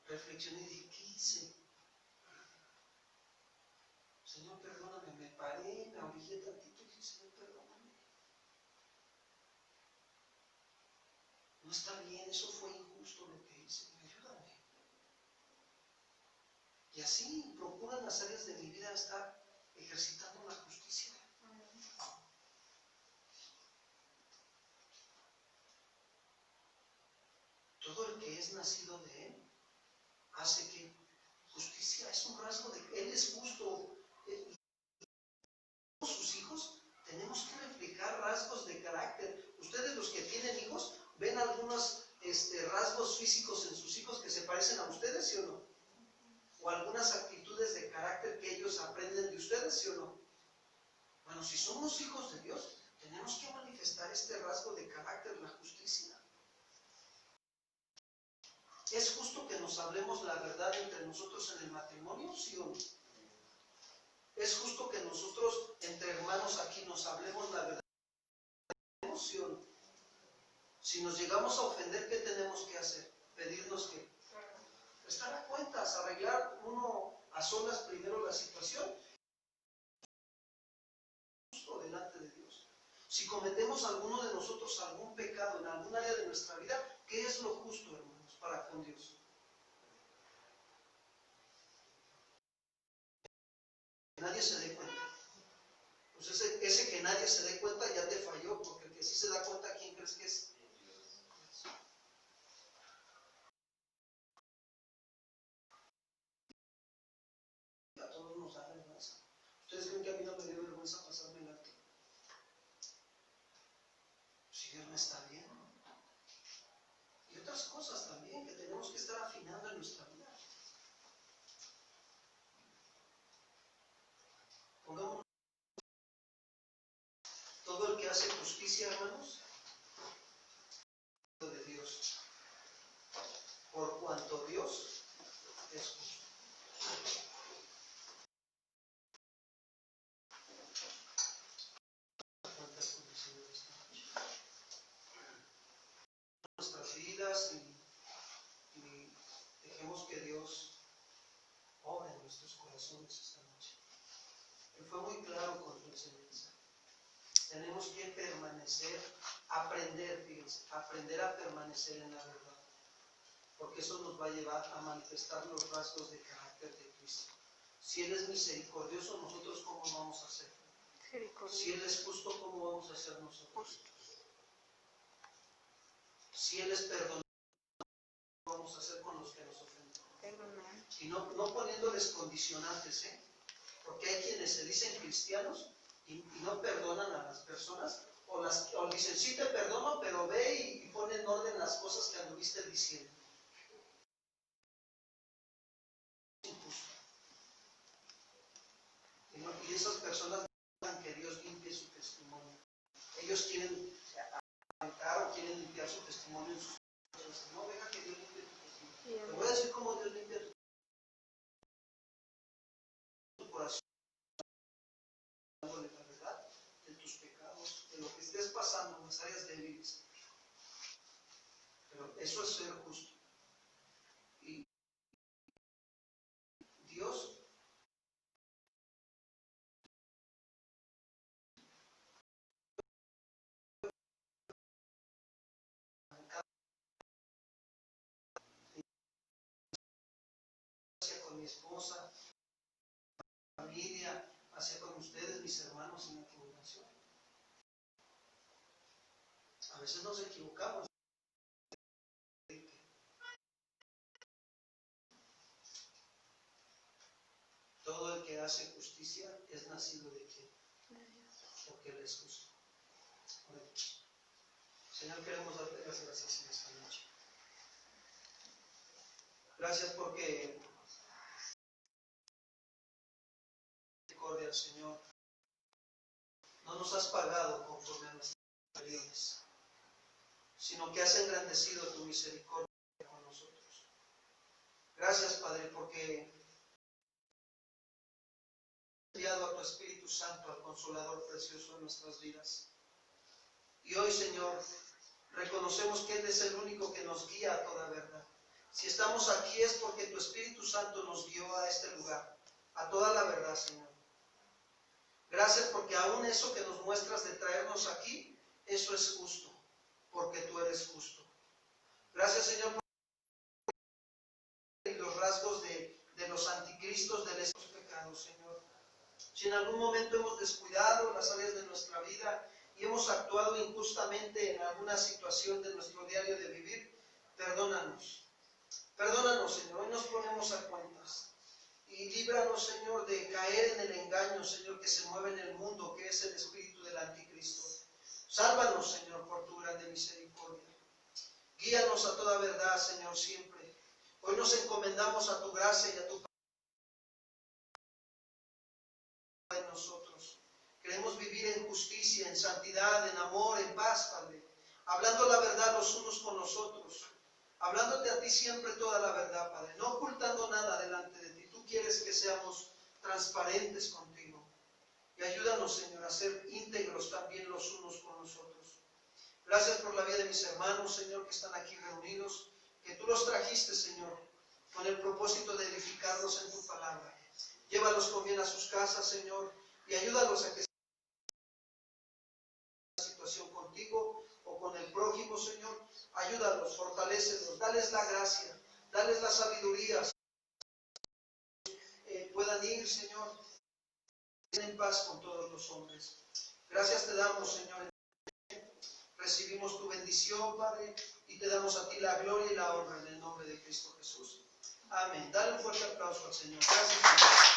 Reflexioné y dije: ¿qué hice? Señor, perdóname. Me paré, me orillé tantito y dije: Señor, perdóname. No está bien, eso fue injusto lo que hice. Ayúdame. Y así procuro en las áreas de mi vida estar ejercitando la justicia. Todo el que es nacido de Él hace que justicia es un rasgo de que Él es justo. Sus hijos tenemos que reflejar rasgos de carácter. Ustedes, los que tienen hijos, ven algunos rasgos físicos en sus hijos que se parecen a ustedes, ¿sí o no? O algunas actitudes de carácter que ellos aprenden de ustedes, ¿sí o no? Bueno, si somos hijos de Dios, tenemos que manifestar este rasgo de carácter, la justicia. ¿Es justo que nos hablemos la verdad entre nosotros en el matrimonio, sí o no? ¿Es justo que nosotros, entre hermanos aquí, nos hablemos la verdad, sí o no? Si nos llegamos a ofender, ¿qué tenemos que hacer? Pedirnos que prestar a cuentas, arreglar uno a solas primero la situación, justo delante de Dios. Si cometemos alguno de nosotros algún pecado en algún área de nuestra vida, ¿qué es lo justo, hermanos, para con Dios? Que nadie se dé cuenta. Pues ese que nadie se dé cuenta ya te falló, porque el que sí se da cuenta, ¿quién crees que es? A todos nos da vergüenza. ¿Ustedes creen que a mí no me dio vergüenza pasarme el alto? Si Dios me está viendo. Y otras cosas también que tenemos que estar afinando en nuestra vida. que hace justicia, hermanos? De Dios. Por cuanto Dios es justo. ¿Cuántas condiciones esta noche? Nuestras vidas y dejemos que Dios obra en nuestros corazones esta noche. Él fue muy claro con su enseñanza. Tenemos que permanecer, aprender, fíjense, aprender a permanecer en la verdad. Porque eso nos va a llevar a manifestar los rasgos de carácter de Cristo. Si Él es misericordioso, nosotros ¿cómo vamos a ser? Si Él es justo, ¿cómo vamos a ser nosotros? Si Él es perdonador, ¿cómo vamos a hacer con los que nos ofenden? Y no poniéndoles condicionantes, porque hay quienes se dicen cristianos y no perdonan a las personas, o dicen, sí te perdono, pero ve y pon en orden las cosas que anduviste diciendo. Y esas personas necesitan que Dios limpie su testimonio. Ellos quieren arrancar o quieren limpiar su testimonio en sus cosas. No, deja que Dios limpie tu testimonio. Te voy a decir cómo Dios limpia tu corazón. De la verdad, de tus pecados, de lo que estés pasando en las áreas débiles. Pero eso es ser justo. Y Dios con mi esposa, familia, hacia con ustedes, mis hermanos, en la equivocación. A veces nos equivocamos. Todo el que hace justicia es nacido de quién? Porque Él es justo. Señor, queremos darte las gracias en esta noche. Gracias porque misericordia, Señor, no nos has pagado conforme a nuestras rebeliones, sino que has engrandecido tu misericordia con nosotros. Gracias, Padre, porque has enviado a tu Espíritu Santo, al Consolador precioso en nuestras vidas. Y hoy, Señor, reconocemos que Él es el único que nos guía a toda verdad. Si estamos aquí es porque tu Espíritu Santo nos guió a este lugar, a toda la verdad, Señor. Gracias porque aún eso que nos muestras de traernos aquí, eso es justo, porque tú eres justo. Gracias, Señor, por los rasgos de los anticristos de estos pecados, Señor. Si en algún momento hemos descuidado las áreas de nuestra vida y hemos actuado injustamente en alguna situación de nuestro diario de vivir, perdónanos. Perdónanos, Señor. Hoy nos ponemos a cuentas. Y líbranos, Señor, de caer en el engaño, Señor, que se mueve en el mundo, que es el espíritu del anticristo. Sálvanos, Señor, por tu grande misericordia. Guíanos a toda verdad, Señor, siempre. Hoy nos encomendamos a tu gracia y a tu palabra en nosotros. Queremos vivir en justicia, en santidad, en amor, en paz, Padre. Hablando la verdad los unos con los otros. Hablándote a ti siempre toda la verdad, Padre. No ocultando nada delante de ti. Tú quieres que seamos transparentes contigo. Y ayúdanos, Señor, a ser íntegros también los unos con los otros. Gracias por la vida de mis hermanos, Señor, que están aquí reunidos. Que tú los trajiste, Señor, con el propósito de edificarlos en tu palabra. Llévalos con bien a sus casas, Señor, y ayúdalos a que la situación contigo o con el prójimo, Señor. Ayúdalos, fortalécelos, dales la gracia, dales la sabiduría. Puedan ir, Señor, en paz con todos los hombres. Gracias te damos, Señor. Recibimos tu bendición, Padre, y te damos a ti la gloria y la honra en el nombre de Cristo Jesús. Amén. Dale un fuerte aplauso al Señor. Gracias, Señor.